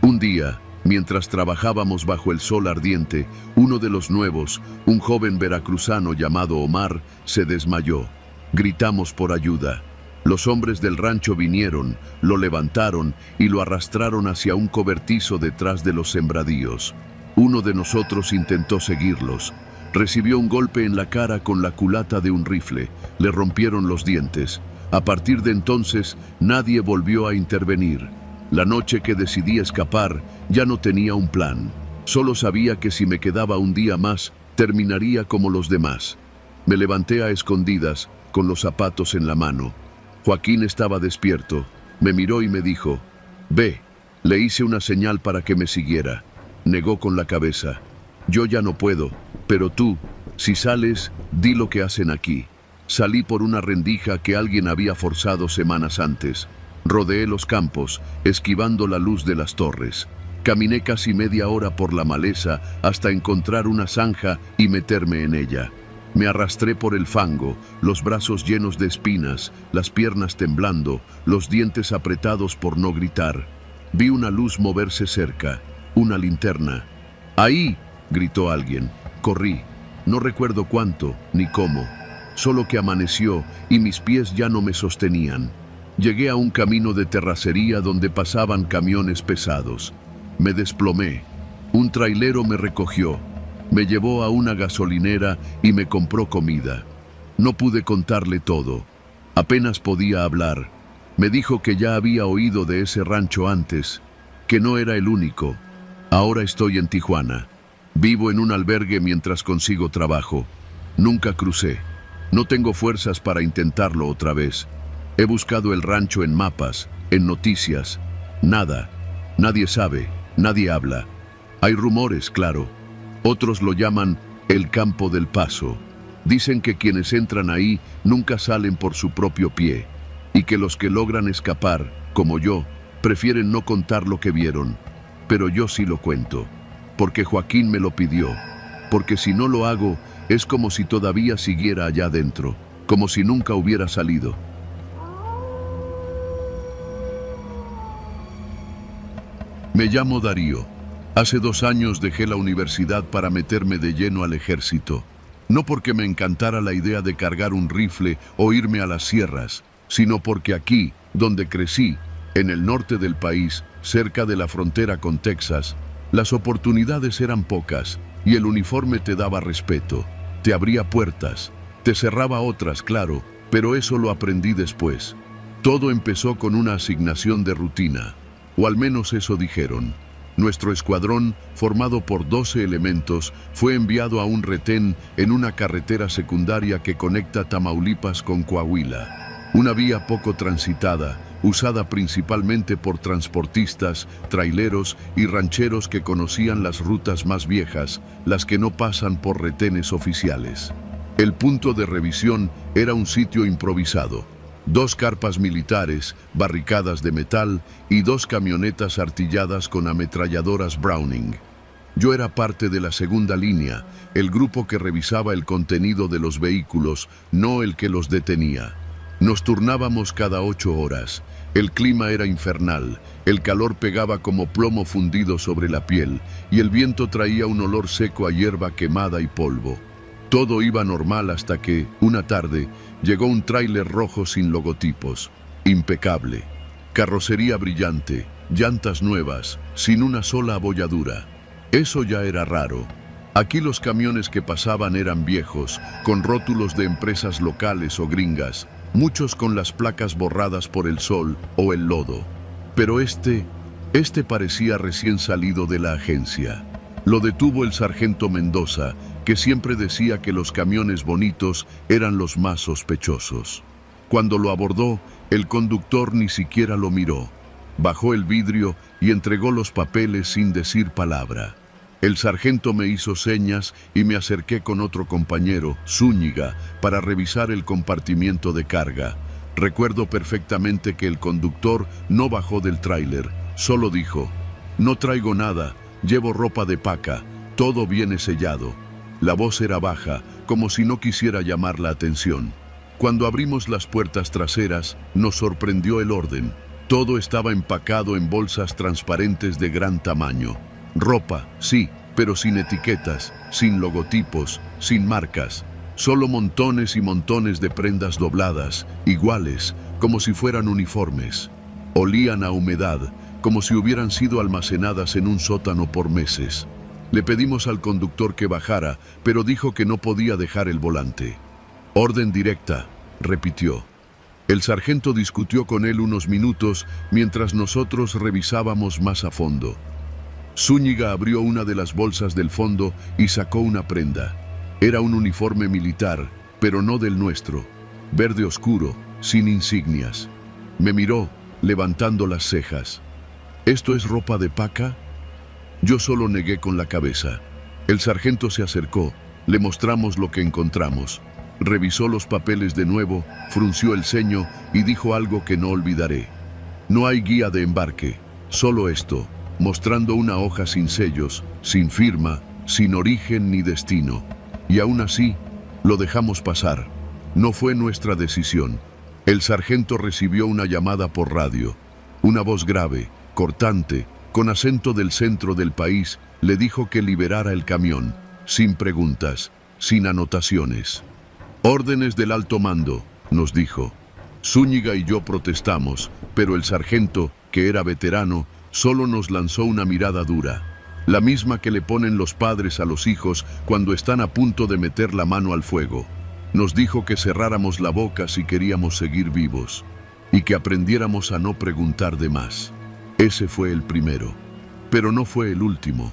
Un día, mientras trabajábamos bajo el sol ardiente, uno de los nuevos, un joven veracruzano llamado Omar, se desmayó. Gritamos por ayuda. Los hombres del rancho vinieron, lo levantaron y lo arrastraron hacia un cobertizo detrás de los sembradíos. Uno de nosotros intentó seguirlos. Recibió un golpe en la cara con la culata de un rifle. Le rompieron los dientes. A partir de entonces, nadie volvió a intervenir. La noche que decidí escapar, ya no tenía un plan. Solo sabía que si me quedaba un día más, terminaría como los demás. Me levanté a escondidas, con los zapatos en la mano. Joaquín estaba despierto. Me miró y me dijo: «Ve». Le hice una señal para que me siguiera. Negó con la cabeza. «Yo ya no puedo, pero tú, si sales, di lo que hacen aquí». Salí por una rendija que alguien había forzado semanas antes. Rodeé los campos, esquivando la luz de las torres. Caminé casi media hora por la maleza hasta encontrar una zanja y meterme en ella. Me arrastré por el fango, los brazos llenos de espinas, las piernas temblando, los dientes apretados por no gritar. Vi una luz moverse cerca, una linterna. «¡Ahí!», gritó alguien. Corrí. No recuerdo cuánto, ni cómo. Solo que amaneció y mis pies ya no me sostenían. Llegué a un camino de terracería donde pasaban camiones pesados. Me desplomé. Un trailero me recogió, me llevó a una gasolinera y me compró comida. No pude contarle todo. Apenas podía hablar. Me dijo que ya había oído de ese rancho antes, que no era el único. Ahora estoy en Tijuana. Vivo en un albergue mientras consigo trabajo. Nunca crucé. No tengo fuerzas para intentarlo otra vez. He buscado el rancho en mapas, en noticias. Nada. Nadie sabe, nadie habla. Hay rumores, claro. Otros lo llaman el Campo del Paso. Dicen que quienes entran ahí nunca salen por su propio pie y que los que logran escapar, como yo, prefieren no contar lo que vieron. Pero yo sí lo cuento, porque Joaquín me lo pidió, porque si no lo hago es como si todavía siguiera allá adentro, como si nunca hubiera salido. Me llamo Darío. Hace 2 años dejé la universidad para meterme de lleno al ejército. No porque me encantara la idea de cargar un rifle o irme a las sierras, sino porque aquí, donde crecí, en el norte del país, cerca de la frontera con Texas, las oportunidades eran pocas y el uniforme te daba respeto, te abría puertas, te cerraba otras, claro, pero eso lo aprendí después. Todo empezó con una asignación de rutina, o al menos eso dijeron. Nuestro escuadrón, formado por 12 elementos, fue enviado a un retén en una carretera secundaria que conecta Tamaulipas con Coahuila. Una vía poco transitada, usada principalmente por transportistas, traileros y rancheros que conocían las rutas más viejas, las que no pasan por retenes oficiales. El punto de revisión era un sitio improvisado. 2 carpas militares, barricadas de metal y 2 camionetas artilladas con ametralladoras Browning. Yo era parte de la segunda línea, el grupo que revisaba el contenido de los vehículos, no el que los detenía. Nos turnábamos cada 8 horas. El clima era infernal, el calor pegaba como plomo fundido sobre la piel y el viento traía un olor seco a hierba quemada y polvo. Todo iba normal hasta que, una tarde, llegó un tráiler rojo sin logotipos, impecable, carrocería brillante, llantas nuevas, sin una sola abolladura. Eso ya era raro. Aquí los camiones que pasaban eran viejos, con rótulos de empresas locales o gringas, muchos con las placas borradas por el sol o el lodo. Pero este parecía recién salido de la agencia. Lo detuvo el sargento Mendoza, que siempre decía que los camiones bonitos eran los más sospechosos. Cuando lo abordó, el conductor ni siquiera lo miró. Bajó el vidrio y entregó los papeles sin decir palabra. El sargento me hizo señas y me acerqué con otro compañero, Zúñiga, para revisar el compartimiento de carga. Recuerdo perfectamente que el conductor no bajó del tráiler, solo dijo: «No traigo nada, llevo ropa de paca, todo viene sellado». La voz era baja, como si no quisiera llamar la atención. Cuando abrimos las puertas traseras, nos sorprendió el orden. Todo estaba empacado en bolsas transparentes de gran tamaño. Ropa, sí, pero sin etiquetas, sin logotipos, sin marcas. Solo montones y montones de prendas dobladas, iguales, como si fueran uniformes. Olían a humedad, como si hubieran sido almacenadas en un sótano por meses. Le pedimos al conductor que bajara, pero dijo que no podía dejar el volante. «Orden directa», repitió. El sargento discutió con él unos minutos mientras nosotros revisábamos más a fondo. Zúñiga abrió una de las bolsas del fondo y sacó una prenda. Era un uniforme militar, pero no del nuestro. Verde oscuro, sin insignias. Me miró, levantando las cejas. «¿Esto es ropa de paca?» Yo solo negué con la cabeza. El sargento se acercó, le mostramos lo que encontramos. Revisó los papeles de nuevo, frunció el ceño y dijo algo que no olvidaré. «No hay guía de embarque, solo esto», mostrando una hoja sin sellos, sin firma, sin origen ni destino. Y aún así, lo dejamos pasar. No fue nuestra decisión. El sargento recibió una llamada por radio. Una voz grave, cortante, con acento del centro del país, le dijo que liberara el camión, sin preguntas, sin anotaciones. «Órdenes del alto mando», nos dijo. Zúñiga y yo protestamos, pero el sargento, que era veterano, solo nos lanzó una mirada dura. la misma que le ponen los padres a los hijos cuando están a punto de meter la mano al fuego. Nos dijo que cerráramos la boca si queríamos seguir vivos y que aprendiéramos a no preguntar de más. Ese fue el primero, pero no fue el último.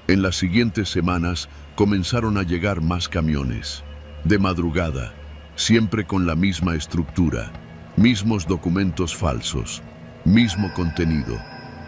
En las siguientes semanas comenzaron a llegar más camiones. De madrugada, siempre con la misma estructura, mismos documentos falsos, mismo contenido.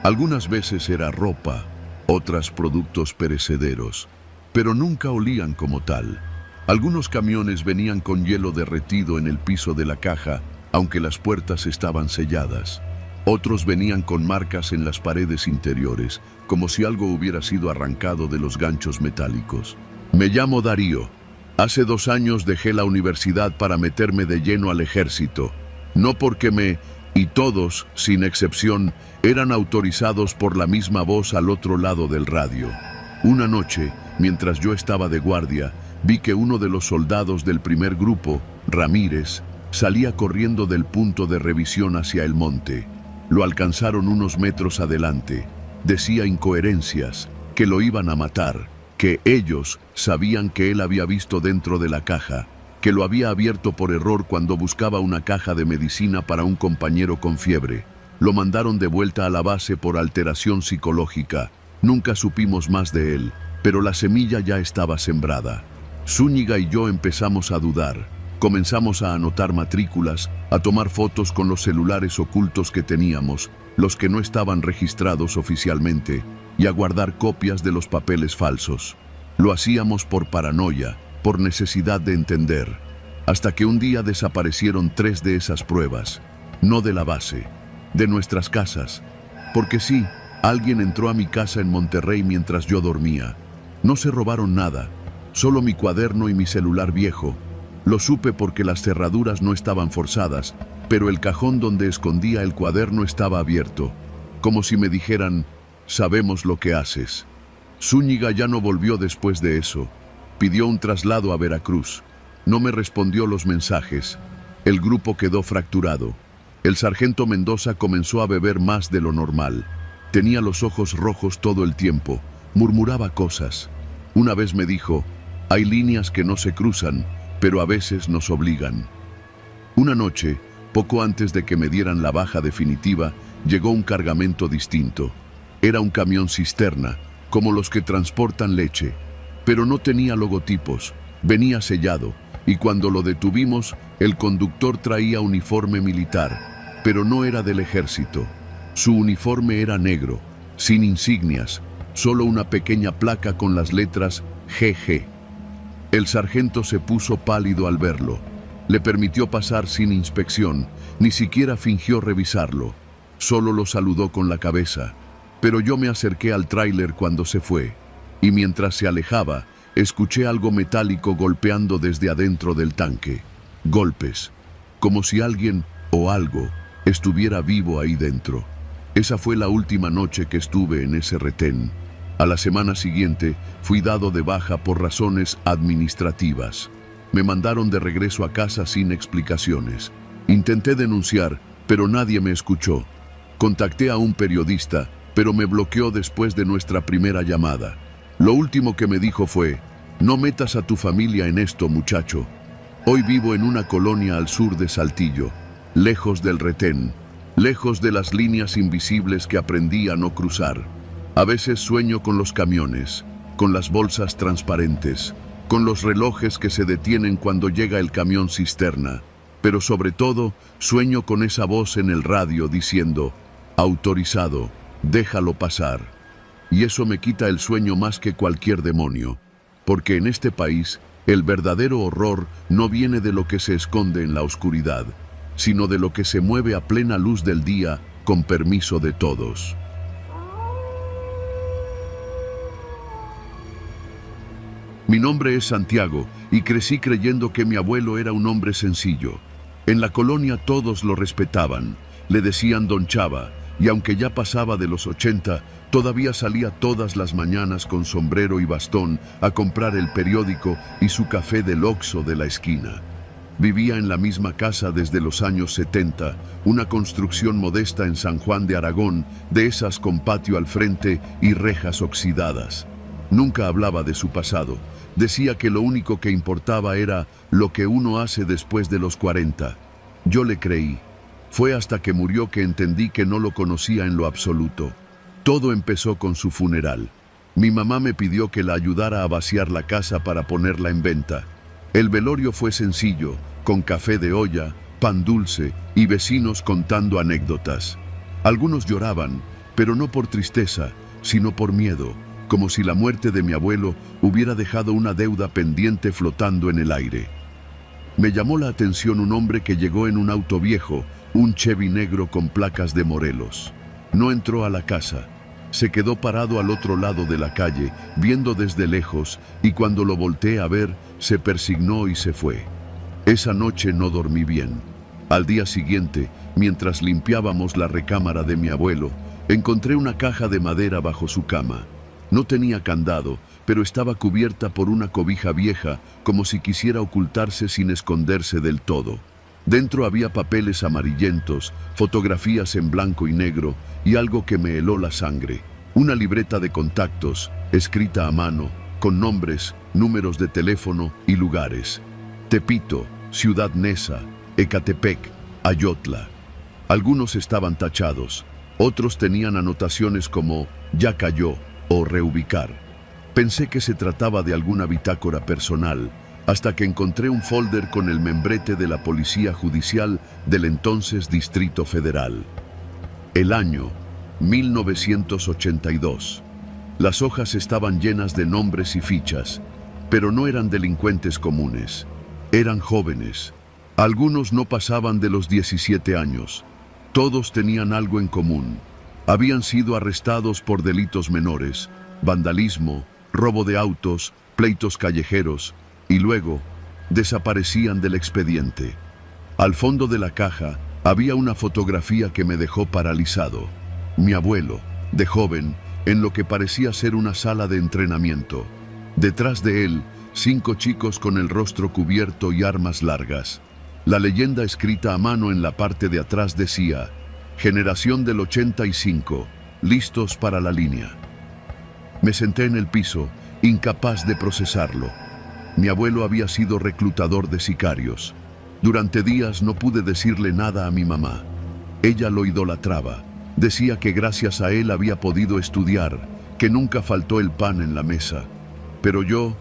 Algunas veces era ropa, otras productos perecederos, pero nunca olían como tal. Algunos camiones venían con hielo derretido en el piso de la caja, aunque las puertas estaban selladas. Otros venían con marcas en las paredes interiores, como si algo hubiera sido arrancado de los ganchos metálicos. Me llamo Darío. Hace 2 años dejé la universidad para meterme de lleno al ejército. No porque y todos, sin excepción, eran autorizados por la misma voz al otro lado del radio. Una noche, mientras yo estaba de guardia, vi que uno de los soldados del primer grupo, Ramírez, salía corriendo del punto de revisión hacia el monte. Lo alcanzaron unos metros adelante. Decía incoherencias, que lo iban a matar, que ellos sabían que él había visto dentro de la caja, que lo había abierto por error cuando buscaba una caja de medicina para un compañero con fiebre. Lo mandaron de vuelta a la base por alteración psicológica. Nunca supimos más de él, pero la semilla ya estaba sembrada. Zúñiga y yo empezamos a dudar. Comenzamos a anotar matrículas, a tomar fotos con los celulares ocultos que teníamos, los que no estaban registrados oficialmente, y a guardar copias de los papeles falsos. Lo hacíamos por paranoia, por necesidad de entender, hasta que un día desaparecieron 3 de esas pruebas, no de la base, de nuestras casas, porque sí, alguien entró a mi casa en Monterrey mientras yo dormía. No se robaron nada, solo mi cuaderno y mi celular viejo. Lo supe porque las cerraduras no estaban forzadas, pero el cajón donde escondía el cuaderno estaba abierto, como si me dijeran, sabemos lo que haces. Zúñiga ya no volvió después de eso. Pidió un traslado a Veracruz. No me respondió los mensajes. El grupo quedó fracturado. El sargento Mendoza comenzó a beber más de lo normal. Tenía los ojos rojos todo el tiempo. Murmuraba cosas. Una vez me dijo, hay líneas que no se cruzan, pero a veces nos obligan. Una noche, poco antes de que me dieran la baja definitiva, llegó un cargamento distinto. Era un camión cisterna, como los que transportan leche, pero no tenía logotipos, venía sellado, y cuando lo detuvimos, el conductor traía uniforme militar, pero no era del ejército. Su uniforme era negro, sin insignias, solo una pequeña placa con las letras GG. El sargento se puso pálido al verlo. Le permitió pasar sin inspección, ni siquiera fingió revisarlo. Solo lo saludó con la cabeza. Pero yo me acerqué al tráiler cuando se fue, y mientras se alejaba, escuché algo metálico golpeando desde adentro del tanque. Golpes, como si alguien o algo estuviera vivo ahí dentro. Esa fue la última noche que estuve en ese retén. A la semana siguiente, fui dado de baja por razones administrativas. Me mandaron de regreso a casa sin explicaciones. Intenté denunciar, pero nadie me escuchó. Contacté a un periodista, pero me bloqueó después de nuestra primera llamada. Lo último que me dijo fue, no metas a tu familia en esto, muchacho. Hoy vivo en una colonia al sur de Saltillo, lejos del retén, lejos de las líneas invisibles que aprendí a no cruzar. A veces sueño con los camiones, con las bolsas transparentes, con los relojes que se detienen cuando llega el camión cisterna, pero sobre todo sueño con esa voz en el radio diciendo, autorizado, déjalo pasar. Y eso me quita el sueño más que cualquier demonio, porque en este país el verdadero horror no viene de lo que se esconde en la oscuridad, sino de lo que se mueve a plena luz del día con permiso de todos. Mi nombre es Santiago y crecí creyendo que mi abuelo era un hombre sencillo. En la colonia todos lo respetaban, le decían Don Chava, y aunque ya pasaba de los 80, todavía salía todas las mañanas con sombrero y bastón a comprar el periódico y su café del Oxxo de la esquina. Vivía en la misma casa desde los años 70, una construcción modesta en San Juan de Aragón, de esas con patio al frente y rejas oxidadas. Nunca hablaba de su pasado. Decía que lo único que importaba era lo que uno hace después de los 40. Yo le creí. Fue hasta que murió que entendí que no lo conocía en lo absoluto. Todo empezó con su funeral. Mi mamá me pidió que la ayudara a vaciar la casa para ponerla en venta. El velorio fue sencillo, con café de olla, pan dulce y vecinos contando anécdotas. Algunos lloraban, pero no por tristeza, sino por miedo, como si la muerte de mi abuelo hubiera dejado una deuda pendiente flotando en el aire. Me llamó la atención un hombre que llegó en un auto viejo, un Chevy negro con placas de Morelos. No entró a la casa. Se quedó parado al otro lado de la calle, viendo desde lejos, y cuando lo volteé a ver, se persignó y se fue. Esa noche no dormí bien. Al día siguiente, mientras limpiábamos la recámara de mi abuelo, encontré una caja de madera bajo su cama. No tenía candado, pero estaba cubierta por una cobija vieja, como si quisiera ocultarse sin esconderse del todo. Dentro había papeles amarillentos, fotografías en blanco y negro y algo que me heló la sangre. Una libreta de contactos, escrita a mano, con nombres, números de teléfono y lugares. Tepito, Ciudad Neza, Ecatepec, Ayotla. Algunos estaban tachados, otros tenían anotaciones como «ya cayó» o «reubicar». Pensé que se trataba de alguna bitácora personal, hasta que encontré un folder con el membrete de la Policía Judicial del entonces Distrito Federal. El año, 1982. Las hojas estaban llenas de nombres y fichas, pero no eran delincuentes comunes. Eran jóvenes. Algunos no pasaban de los 17 años. Todos tenían algo en común. Habían sido arrestados por delitos menores, vandalismo, robo de autos, pleitos callejeros, y luego desaparecían del expediente. Al fondo de la caja había una fotografía que me dejó paralizado. Mi abuelo, de joven, en lo que parecía ser una sala de entrenamiento. Detrás de él, 5 chicos con el rostro cubierto y armas largas. La leyenda escrita a mano en la parte de atrás decía: «Generación del 85, listos para la línea». Me senté en el piso, incapaz de procesarlo. Mi abuelo había sido reclutador de sicarios. Durante días no pude decirle nada a mi mamá. Ella lo idolatraba. Decía que gracias a él había podido estudiar, que nunca faltó el pan en la mesa. Pero yo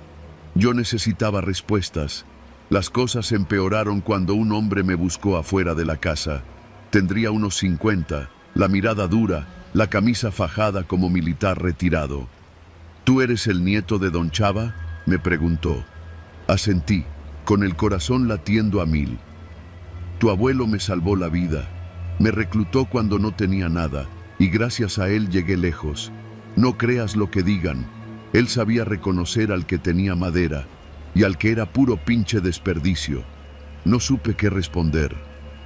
necesitaba respuestas. Las cosas empeoraron cuando un hombre me buscó afuera de la casa. Tendría unos 50, la mirada dura, la camisa fajada como militar retirado. «¿Tú eres el nieto de don Chava?», me preguntó. Asentí, con el corazón latiendo a 1000. «Tu abuelo me salvó la vida. Me reclutó cuando no tenía nada, y gracias a él llegué lejos. No creas lo que digan. Él sabía reconocer al que tenía madera, y al que era puro pinche desperdicio». No supe qué responder.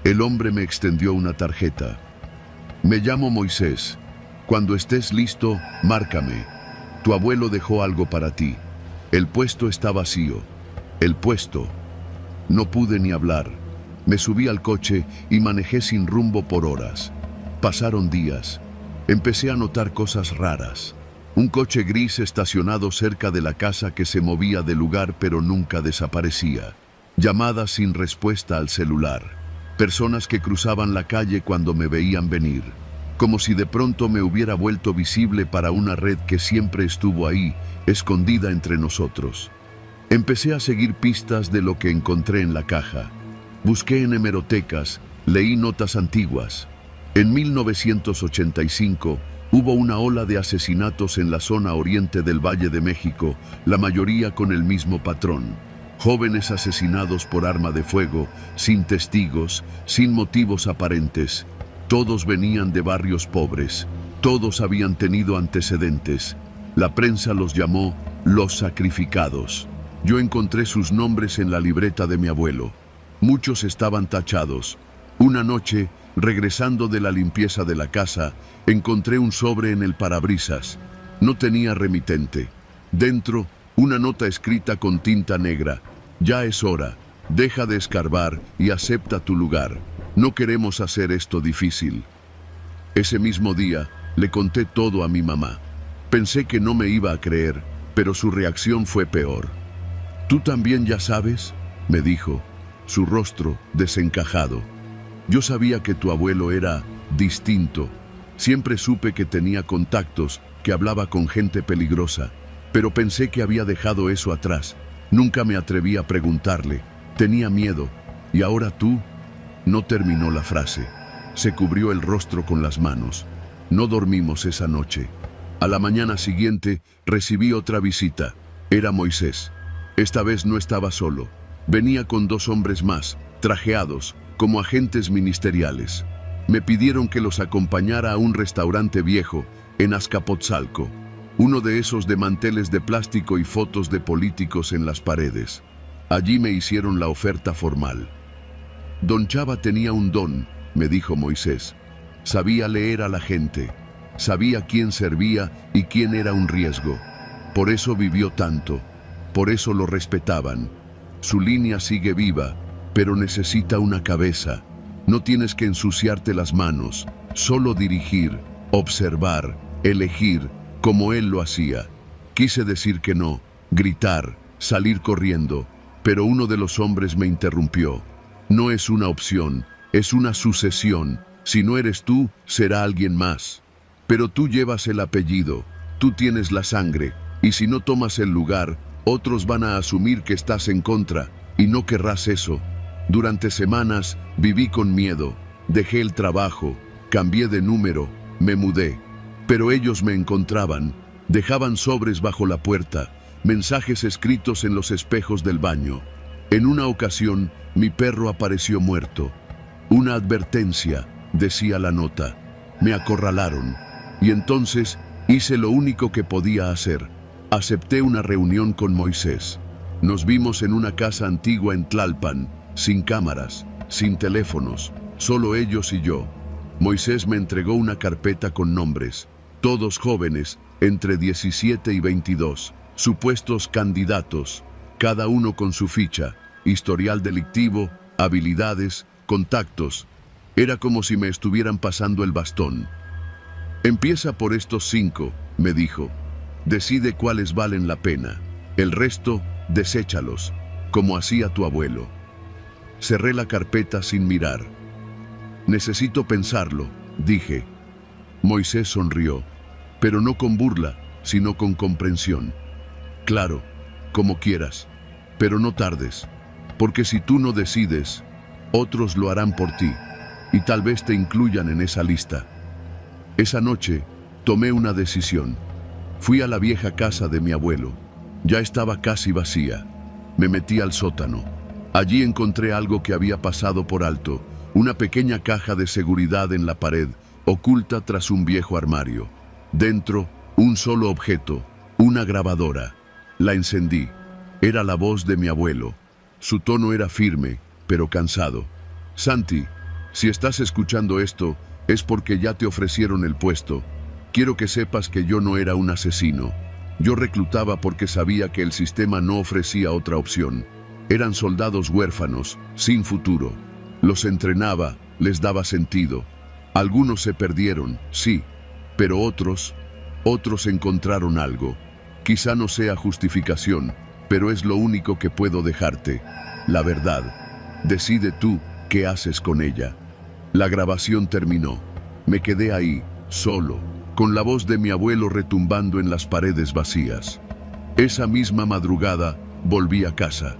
El hombre me extendió una tarjeta. «Me llamo Moisés. Cuando estés listo, márcame. Tu abuelo dejó algo para ti. El puesto está vacío». El puesto. No pude ni hablar. Me subí al coche y manejé sin rumbo por horas. Pasaron días. Empecé a notar cosas raras. Un coche gris estacionado cerca de la casa que se movía del lugar pero nunca desaparecía. Llamadas sin respuesta al celular. Personas que cruzaban la calle cuando me veían venir. Como si de pronto me hubiera vuelto visible para una red que siempre estuvo ahí, escondida entre nosotros. Empecé a seguir pistas de lo que encontré en la caja. Busqué en hemerotecas, leí notas antiguas. En 1985 hubo una ola de asesinatos en la zona oriente del Valle de México, la mayoría con el mismo patrón. Jóvenes asesinados por arma de fuego, sin testigos, sin motivos aparentes. Todos venían de barrios pobres, todos habían tenido antecedentes. La prensa los llamó los sacrificados. Yo encontré sus nombres en la libreta de mi abuelo. Muchos estaban tachados. Una noche, regresando de la limpieza de la casa, encontré un sobre en el parabrisas. No tenía remitente. Dentro, una nota escrita con tinta negra. «Ya es hora. Deja de escarbar y acepta tu lugar. No queremos hacer esto difícil. Ese mismo día, le conté todo a mi mamá. Pensé que no me iba a creer, pero su reacción fue peor. «¿Tú también ya sabes?», me dijo, su rostro desencajado. «Yo sabía que tu abuelo era distinto. Siempre supe que tenía contactos, que hablaba con gente peligrosa, pero pensé que había dejado eso atrás. Nunca me atreví a preguntarle. Tenía miedo. ¿Y ahora tú?». No terminó la frase. Se cubrió el rostro con las manos. No dormimos esa noche. A la mañana siguiente recibí otra visita. Era Moisés. Esta vez no estaba solo. Venía con 2 hombres más, trajeados, como agentes ministeriales. Me pidieron que los acompañara a un restaurante viejo en Azcapotzalco. Uno de esos de manteles de plástico y fotos de políticos en las paredes. Allí me hicieron la oferta formal. «Don Chava tenía un don», me dijo Moisés. «Sabía leer a la gente. Sabía quién servía y quién era un riesgo. Por eso vivió tanto. Por eso lo respetaban. Su línea sigue viva, pero necesita una cabeza. No tienes que ensuciarte las manos, solo dirigir, observar, elegir, como él lo hacía». Quise decir que no, gritar, salir corriendo, pero uno de los hombres me interrumpió. «No es una opción, es una sucesión. Si no eres tú, será alguien más. Pero tú llevas el apellido, tú tienes la sangre, y si no tomas el lugar, otros van a asumir que estás en contra, y no querrás eso». Durante semanas viví con miedo, dejé el trabajo, cambié de número, me mudé. Pero ellos me encontraban, dejaban sobres bajo la puerta, mensajes escritos en los espejos del baño. En una ocasión, mi perro apareció muerto. «Una advertencia», decía la nota. Me acorralaron. Y entonces hice lo único que podía hacer. Acepté una reunión con Moisés. Nos vimos en una casa antigua en Tlalpan, sin cámaras, sin teléfonos, solo ellos y yo. Moisés me entregó una carpeta con nombres, todos jóvenes, entre 17 y 22, supuestos candidatos, cada uno con su ficha, historial delictivo, habilidades, contactos. Era como si me estuvieran pasando el bastón. «Empieza por estos 5», me dijo. «Decide cuáles valen la pena. El resto, deséchalos, como hacía tu abuelo». Cerré la carpeta sin mirar. «Necesito pensarlo», dije. Moisés sonrió, pero no con burla, sino con comprensión. «Claro, como quieras, pero no tardes, porque si tú no decides, otros lo harán por ti, y tal vez te incluyan en esa lista». Esa noche, tomé una decisión. Fui a la vieja casa de mi abuelo. Ya estaba casi vacía. Me metí al sótano. Allí encontré algo que había pasado por alto, una pequeña caja de seguridad en la pared, oculta tras un viejo armario. Dentro, un solo objeto, una grabadora. La encendí. Era la voz de mi abuelo. Su tono era firme, pero cansado. «Santi, si estás escuchando esto, es porque ya te ofrecieron el puesto. Quiero que sepas que yo no era un asesino. Yo reclutaba porque sabía que el sistema no ofrecía otra opción. Eran soldados huérfanos, sin futuro. Los entrenaba, les daba sentido. Algunos se perdieron, sí, pero otros encontraron algo. Quizá no sea justificación, pero es lo único que puedo dejarte. La verdad. Decide tú qué haces con ella». La grabación terminó. Me quedé ahí, solo, con la voz de mi abuelo retumbando en las paredes vacías. Esa misma madrugada, volví a casa.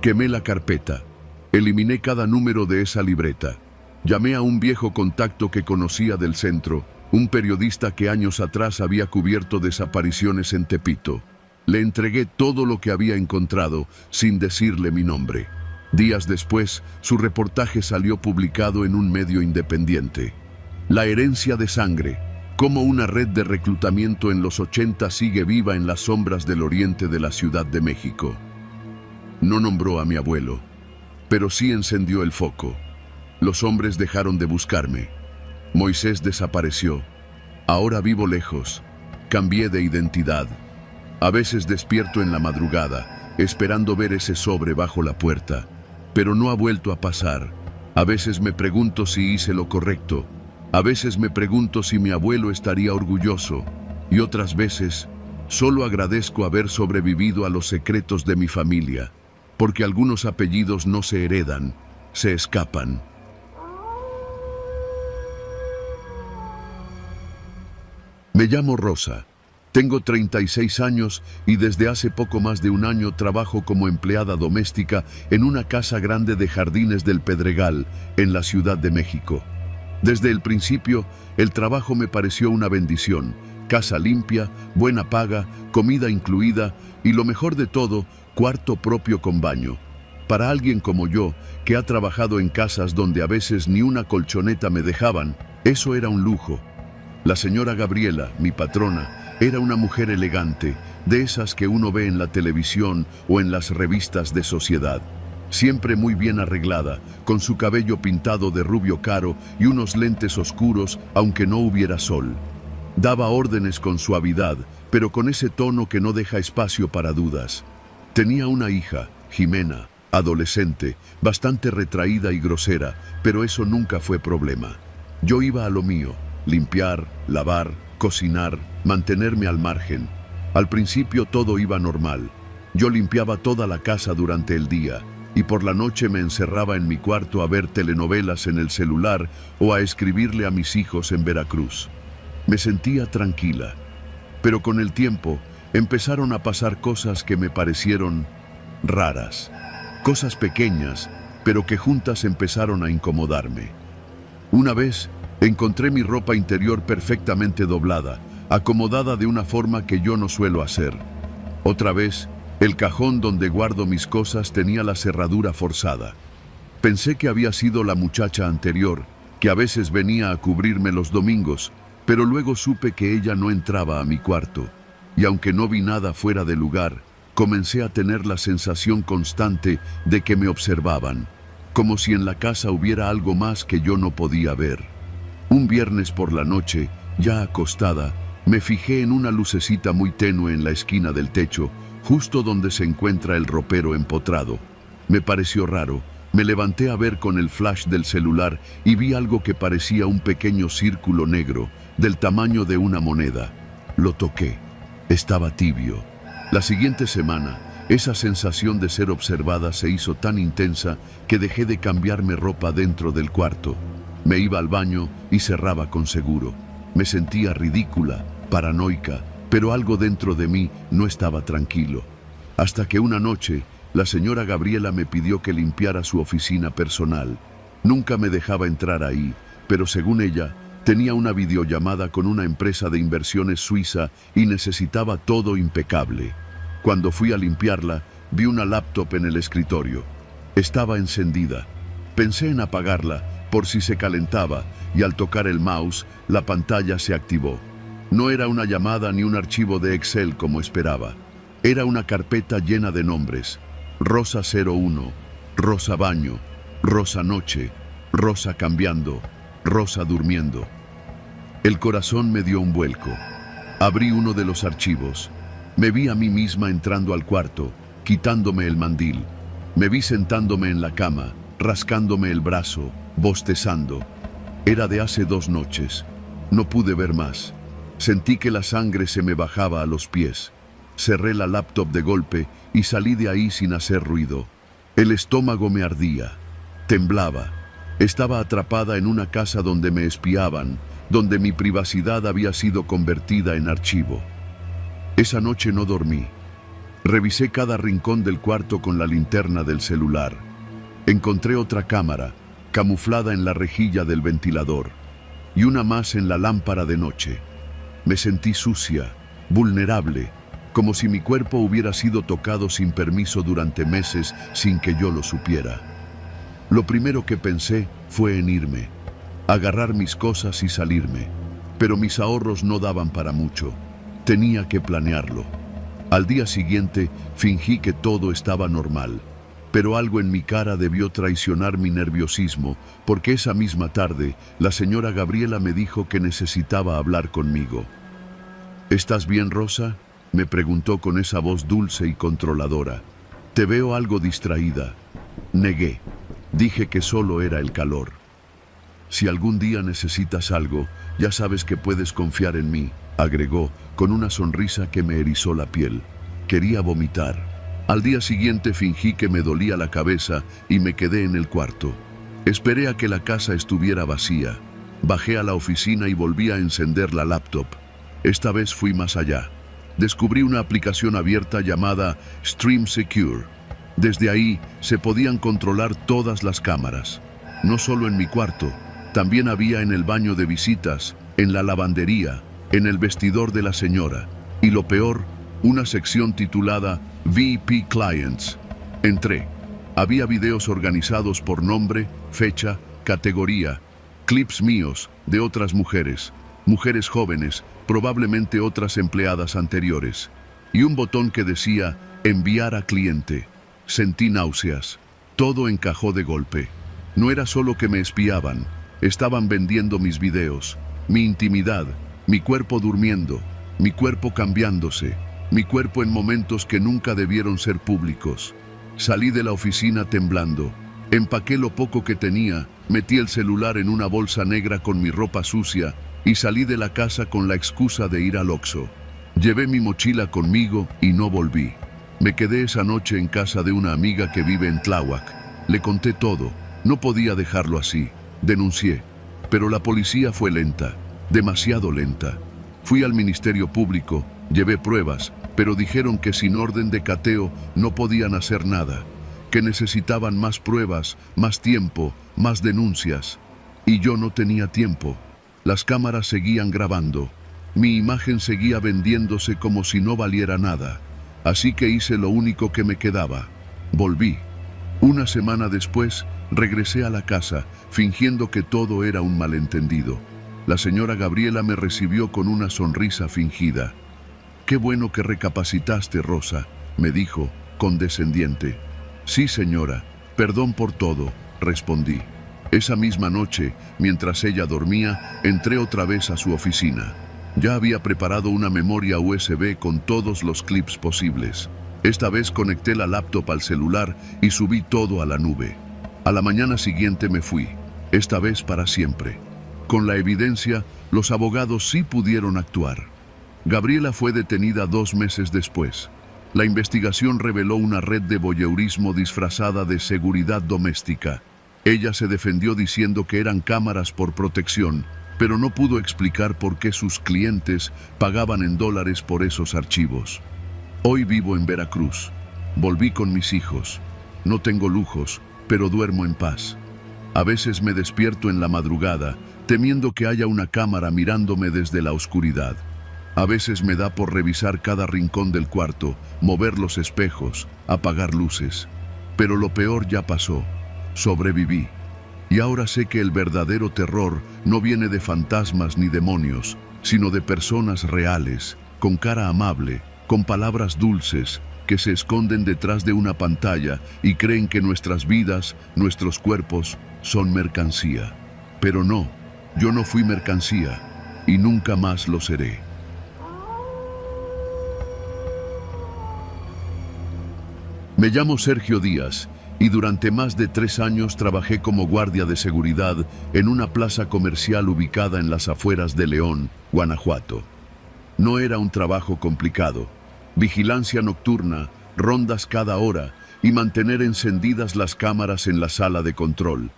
Quemé la carpeta. Eliminé cada número de esa libreta. Llamé a un viejo contacto que conocía del centro, un periodista que años atrás había cubierto desapariciones en Tepito. Le entregué todo lo que había encontrado, sin decirle mi nombre. Días después, su reportaje salió publicado en un medio independiente. La herencia de sangre, cómo una red de reclutamiento en los 80 sigue viva en las sombras del oriente de la Ciudad de México. No nombró a mi abuelo, pero sí encendió el foco. Los hombres dejaron de buscarme. Moisés desapareció. Ahora vivo lejos. Cambié de identidad. A veces despierto en la madrugada, esperando ver ese sobre bajo la puerta. pero no ha vuelto a pasar. A veces me pregunto si hice lo correcto. A veces me pregunto si mi abuelo estaría orgulloso. Y otras veces, solo agradezco haber sobrevivido a los secretos de mi familia, porque algunos apellidos no se heredan, se escapan. Me llamo Rosa. Tengo 36 años y desde hace poco más de un año trabajo como empleada doméstica en una casa grande de Jardines del Pedregal, en la Ciudad de México. Desde el principio, el trabajo me pareció una bendición. Casa limpia, buena paga, comida incluida y lo mejor de todo, cuarto propio con baño. Para alguien como yo, que ha trabajado en casas donde a veces ni una colchoneta me dejaban, eso era un lujo. La señora Gabriela, mi patrona, era una mujer elegante, de esas que uno ve en la televisión o en las revistas de sociedad. Siempre muy bien arreglada, con su cabello pintado de rubio claro y unos lentes oscuros, aunque no hubiera sol. Daba órdenes con suavidad, pero con ese tono que no deja espacio para dudas. Tenía una hija, Jimena, adolescente, bastante retraída y grosera, pero eso nunca fue problema. Yo iba a lo mío, limpiar, lavar, cocinar, mantenerme al margen. Al principio todo iba normal. Yo limpiaba toda la casa durante el día y por la noche me encerraba en mi cuarto a ver telenovelas en el celular o a escribirle a mis hijos en Veracruz. Me sentía tranquila, pero con el tiempo empezaron a pasar cosas que me parecieron raras. Cosas pequeñas, pero que juntas empezaron a incomodarme. Una vez encontré mi ropa interior perfectamente doblada, acomodada de una forma que yo no suelo hacer. Otra vez, el cajón donde guardo mis cosas tenía la cerradura forzada. Pensé que había sido la muchacha anterior, que a veces venía a cubrirme los domingos, pero luego supe que ella no entraba a mi cuarto. Y aunque no vi nada fuera de lugar, comencé a tener la sensación constante de que me observaban, como si en la casa hubiera algo más que yo no podía ver. Un viernes por la noche, ya acostada, me fijé en una lucecita muy tenue en la esquina del techo, justo donde se encuentra el ropero empotrado. Me pareció raro. Me levanté a ver con el flash del celular y vi algo que parecía un pequeño círculo negro, del tamaño de una moneda. Lo toqué. Estaba tibio. La siguiente semana, esa sensación de ser observada se hizo tan intensa que dejé de cambiarme ropa dentro del cuarto. Me iba al baño y cerraba con seguro. Me sentía ridícula, paranoica, pero algo dentro de mí no estaba tranquilo. Hasta que una noche, la señora Gabriela me pidió que limpiara su oficina personal. Nunca me dejaba entrar ahí, pero según ella, tenía una videollamada con una empresa de inversiones suiza y necesitaba todo impecable. Cuando fui a limpiarla, vi una laptop en el escritorio. Estaba encendida. Pensé en apagarla, por si se calentaba, y al tocar el mouse, la pantalla se activó. No era una llamada ni un archivo de Excel como esperaba. Era una carpeta llena de nombres. Rosa 01, Rosa baño, Rosa noche, Rosa cambiando, Rosa durmiendo. El corazón me dio un vuelco. Abrí uno de los archivos. Me vi a mí misma entrando al cuarto, quitándome el mandil. Me vi sentándome en la cama, rascándome el brazo, bostezando. Era de hace 2 noches. No pude ver más. Sentí que la sangre se me bajaba a los pies. Cerré la laptop de golpe y salí de ahí sin hacer ruido. El estómago me ardía. Temblaba. Estaba atrapada en una casa donde me espiaban, donde mi privacidad había sido convertida en archivo. Esa noche no dormí. Revisé cada rincón del cuarto con la linterna del celular. Encontré otra cámara, camuflada en la rejilla del ventilador, y una más en la lámpara de noche. Me sentí sucia, vulnerable, como si mi cuerpo hubiera sido tocado sin permiso durante meses sin que yo lo supiera. Lo primero que pensé fue en irme, agarrar mis cosas y salirme, pero mis ahorros no daban para mucho. Tenía que planearlo. Al día siguiente fingí que todo estaba normal, pero algo en mi cara debió traicionar mi nerviosismo, porque esa misma tarde la señora Gabriela me dijo que necesitaba hablar conmigo. ¿Estás bien, Rosa?, me preguntó con esa voz dulce y controladora. Te veo algo distraída. Negué. Dije que solo era el calor. Si algún día necesitas algo, ya sabes que puedes confiar en mí, agregó, con una sonrisa que me erizó la piel. Quería vomitar. Al día siguiente fingí que me dolía la cabeza y me quedé en el cuarto. Esperé a que la casa estuviera vacía. Bajé a la oficina y volví a encender la laptop. Esta vez fui más allá. Descubrí una aplicación abierta llamada Stream Secure. Desde ahí se podían controlar todas las cámaras. No solo en mi cuarto, también había en el baño de visitas, en la lavandería, en el vestidor de la señora. Y lo peor, una sección titulada VIP Clients. Entré. Había videos organizados por nombre, fecha, categoría, clips míos, de otras mujeres, mujeres jóvenes, probablemente otras empleadas anteriores, y un botón que decía enviar a cliente. Sentí náuseas. Todo encajó de golpe. No era solo que me espiaban, estaban vendiendo mis videos, mi intimidad, mi cuerpo durmiendo, mi cuerpo cambiándose, mi cuerpo en momentos que nunca debieron ser públicos. Salí de la oficina temblando. Empaqué lo poco que tenía, metí el celular en una bolsa negra con mi ropa sucia y salí de la casa con la excusa de ir al Oxxo. Llevé mi mochila conmigo y no volví. Me quedé esa noche en casa de una amiga que vive en Tláhuac. Le conté todo. No podía dejarlo así. Denuncié. Pero la policía fue lenta, demasiado lenta. Fui al Ministerio Público, llevé pruebas, pero dijeron que sin orden de cateo no podían hacer nada, que necesitaban más pruebas, más tiempo, más denuncias. Y yo no tenía tiempo. Las cámaras seguían grabando. Mi imagen seguía vendiéndose como si no valiera nada. Así que hice lo único que me quedaba. Volví. Una semana después, regresé a la casa, fingiendo que todo era un malentendido. La señora Gabriela me recibió con una sonrisa fingida. «Qué bueno que recapacitaste, Rosa», me dijo, condescendiente. «Sí, señora, perdón por todo», respondí. Esa misma noche, mientras ella dormía, entré otra vez a su oficina. Ya había preparado una memoria USB con todos los clips posibles. Esta vez conecté la laptop al celular y subí todo a la nube. A la mañana siguiente me fui, esta vez para siempre. Con la evidencia, los abogados sí pudieron actuar. Gabriela fue detenida 2 meses después. La investigación reveló una red de voyeurismo disfrazada de seguridad doméstica. Ella se defendió diciendo que eran cámaras por protección, pero no pudo explicar por qué sus clientes pagaban en dólares por esos archivos. Hoy vivo en Veracruz. Volví con mis hijos. No tengo lujos, pero duermo en paz. A veces me despierto en la madrugada, temiendo que haya una cámara mirándome desde la oscuridad. A veces me da por revisar cada rincón del cuarto, mover los espejos, apagar luces. Pero lo peor ya pasó. Sobreviví. Y ahora sé que el verdadero terror no viene de fantasmas ni demonios, sino de personas reales, con cara amable, con palabras dulces, que se esconden detrás de una pantalla y creen que nuestras vidas, nuestros cuerpos, son mercancía. Pero no, yo no fui mercancía, y nunca más lo seré. Me llamo Sergio Díaz, y durante más de 3 años trabajé como guardia de seguridad en una plaza comercial ubicada en las afueras de León, Guanajuato. No era un trabajo complicado. Vigilancia nocturna, rondas cada hora y mantener encendidas las cámaras en la sala de control.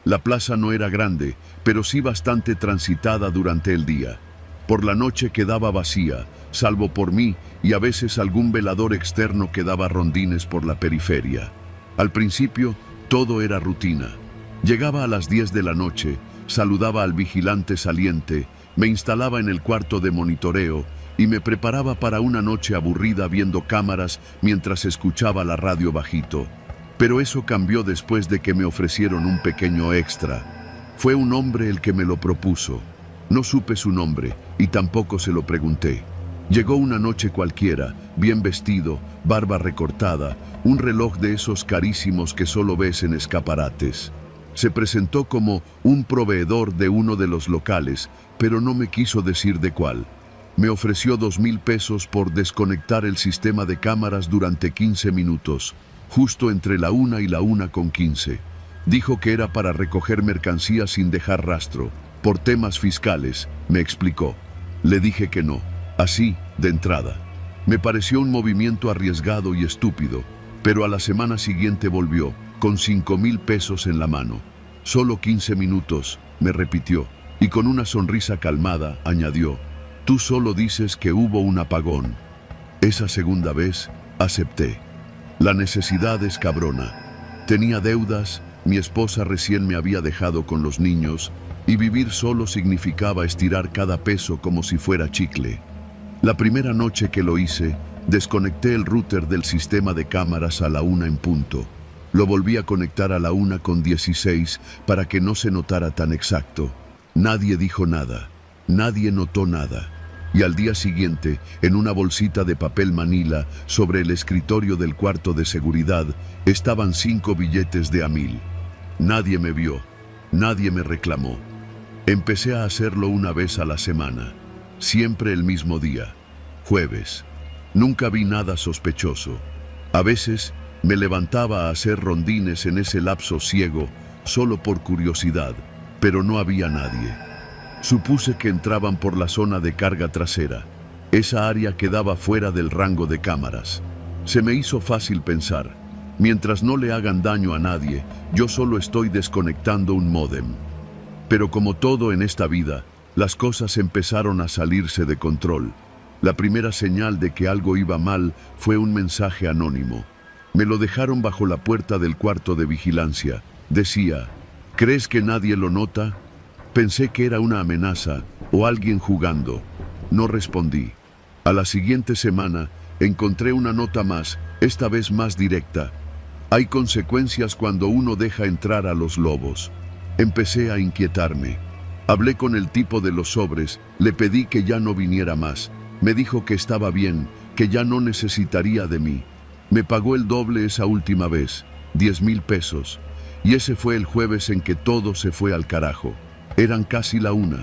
La plaza no era grande, pero sí bastante transitada durante el día. Por la noche quedaba vacía, salvo por mí y a veces algún velador externo que daba rondines por la periferia. Al principio, todo era rutina. Llegaba a las 10 de la noche, saludaba al vigilante saliente, me instalaba en el cuarto de monitoreo y me preparaba para una noche aburrida viendo cámaras mientras escuchaba la radio bajito. Pero eso cambió después de que me ofrecieron un pequeño extra. Fue un hombre el que me lo propuso. No supe su nombre y tampoco se lo pregunté. Llegó una noche cualquiera, bien vestido, barba recortada, un reloj de esos carísimos que solo ves en escaparates. Se presentó como un proveedor de uno de los locales, pero no me quiso decir de cuál. Me ofreció 2,000 pesos por desconectar el sistema de cámaras durante 15 minutos. justo entre la 1 y la 1:15. Dijo que era para recoger mercancía sin dejar rastro, por temas fiscales, me explicó. Le dije que no, así, de entrada. Me pareció un movimiento arriesgado y estúpido, pero a la semana siguiente volvió, con 5,000 pesos en la mano. Solo 15 minutos, me repitió, y con una sonrisa calmada, añadió, tú solo dices que hubo un apagón. Esa segunda vez, acepté. La necesidad es cabrona. Tenía deudas, mi esposa recién me había dejado con los niños, y vivir solo significaba estirar cada peso como si fuera chicle. La primera noche que lo hice, desconecté el router del sistema de cámaras a la 1 en punto. Lo volví a conectar a la 1:16 para que no se notara tan exacto. Nadie dijo nada, nadie notó nada. Y al día siguiente, en una bolsita de papel manila, sobre el escritorio del cuarto de seguridad, estaban 5 billetes de $1,000. Nadie me vio, nadie me reclamó. Empecé a hacerlo una vez a la semana, siempre el mismo día, jueves. Nunca vi nada sospechoso. A veces me levantaba a hacer rondines en ese lapso ciego, solo por curiosidad, pero no había nadie. Supuse que entraban por la zona de carga trasera. Esa área quedaba fuera del rango de cámaras. Se me hizo fácil pensar, mientras no le hagan daño a nadie, yo solo estoy desconectando un módem. Pero como todo en esta vida, las cosas empezaron a salirse de control. La primera señal de que algo iba mal fue un mensaje anónimo. Me lo dejaron bajo la puerta del cuarto de vigilancia. Decía, ¿crees que nadie lo nota? Pensé que era una amenaza o alguien jugando. No respondí. A la siguiente semana encontré una nota más, esta vez más directa. Hay consecuencias cuando uno deja entrar a los lobos. Empecé a inquietarme. Hablé con el tipo de los sobres, le pedí que ya no viniera más. Me dijo que estaba bien, que ya no necesitaría de mí. Me pagó el doble esa última vez, 10,000 pesos. Y ese fue el jueves en que todo se fue al carajo. Eran casi la 1.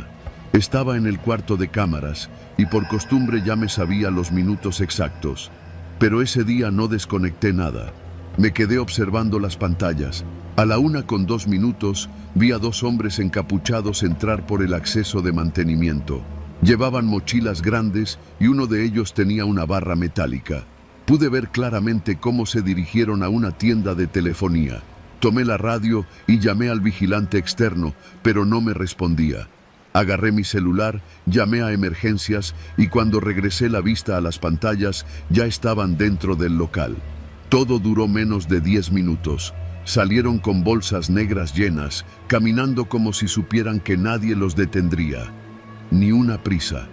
Estaba en el cuarto de cámaras y por costumbre ya me sabía los minutos exactos. Pero ese día no desconecté nada. Me quedé observando las pantallas. A la 1:02 vi a 2 hombres encapuchados entrar por el acceso de mantenimiento. Llevaban mochilas grandes y uno de ellos tenía una barra metálica. Pude ver claramente cómo se dirigieron a una tienda de telefonía. Tomé la radio y llamé al vigilante externo, pero no me respondía. Agarré mi celular, llamé a emergencias y cuando regresé la vista a las pantallas ya estaban dentro del local. Todo duró menos de 10 minutos. Salieron con bolsas negras llenas, caminando como si supieran que nadie los detendría. Ni una prisa.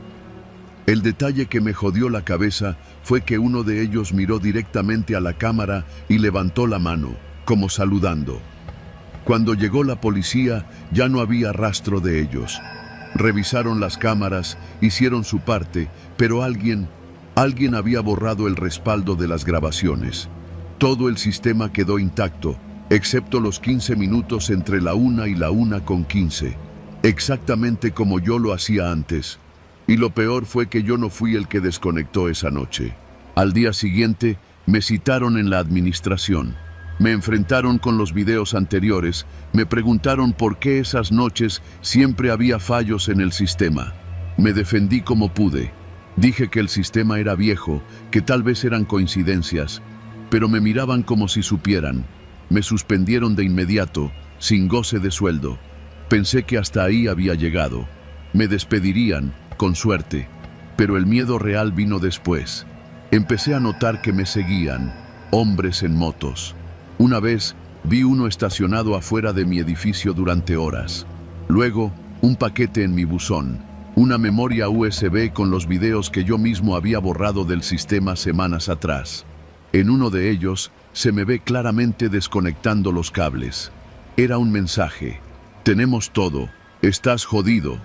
El detalle que me jodió la cabeza fue que uno de ellos miró directamente a la cámara y levantó la mano, como saludando. Cuando llegó la policía, ya no había rastro de ellos. Revisaron las cámaras, hicieron su parte, pero alguien había borrado el respaldo de las grabaciones. Todo el sistema quedó intacto, excepto los 15 minutos entre la 1 y la 1:15, exactamente como yo lo hacía antes. Y lo peor fue que yo no fui el que desconectó esa noche. Al día siguiente, me citaron en la administración. Me enfrentaron con los videos anteriores, me preguntaron por qué esas noches siempre había fallos en el sistema. Me defendí como pude. Dije que el sistema era viejo, que tal vez eran coincidencias, pero me miraban como si supieran. Me suspendieron de inmediato, sin goce de sueldo. Pensé que hasta ahí había llegado. Me despedirían, con suerte, pero el miedo real vino después. Empecé a notar que me seguían, hombres en motos. Una vez vi uno estacionado afuera de mi edificio durante horas. Luego, un paquete en mi buzón, una memoria USB con los videos que yo mismo había borrado del sistema semanas atrás. En uno de ellos, se me ve claramente desconectando los cables. Era un mensaje. Tenemos todo. Estás jodido.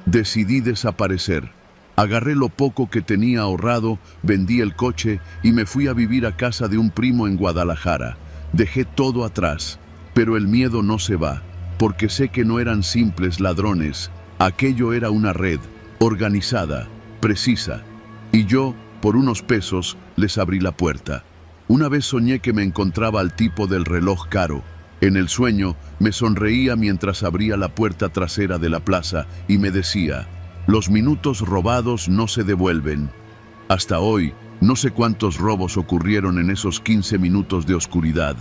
Decidí desaparecer. Agarré lo poco que tenía ahorrado, vendí el coche y me fui a vivir a casa de un primo en Guadalajara. Dejé todo atrás, pero el miedo no se va, porque sé que no eran simples ladrones. Aquello era una red, organizada, precisa. Y yo, por unos pesos, les abrí la puerta. Una vez soñé que me encontraba al tipo del reloj caro. En el sueño me sonreía mientras abría la puerta trasera de la plaza y me decía: los minutos robados no se devuelven. Hasta hoy, no sé cuántos robos ocurrieron en esos 15 minutos de oscuridad.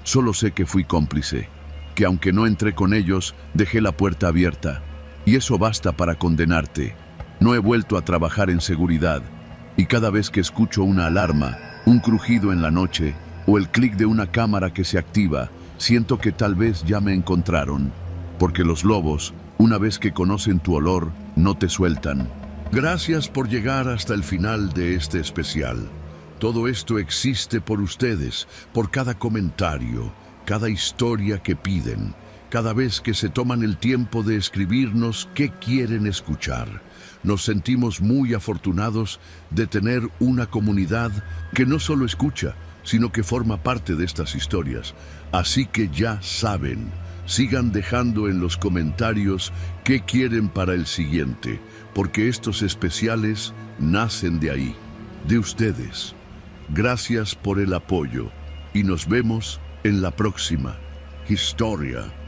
Solo sé que fui cómplice, que aunque no entré con ellos, dejé la puerta abierta. Y eso basta para condenarte. No he vuelto a trabajar en seguridad, y cada vez que escucho una alarma, un crujido en la noche o el clic de una cámara que se activa, siento que tal vez ya me encontraron, porque los lobos, una vez que conocen tu olor, no te sueltan. Gracias por llegar hasta el final de este especial. Todo esto existe por ustedes, por cada comentario, cada historia que piden, cada vez que se toman el tiempo de escribirnos qué quieren escuchar. Nos sentimos muy afortunados de tener una comunidad que no solo escucha, sino que forma parte de estas historias. Así que ya saben, sigan dejando en los comentarios qué quieren para el siguiente, porque estos especiales nacen de ahí, de ustedes. Gracias por el apoyo y nos vemos en la próxima historia.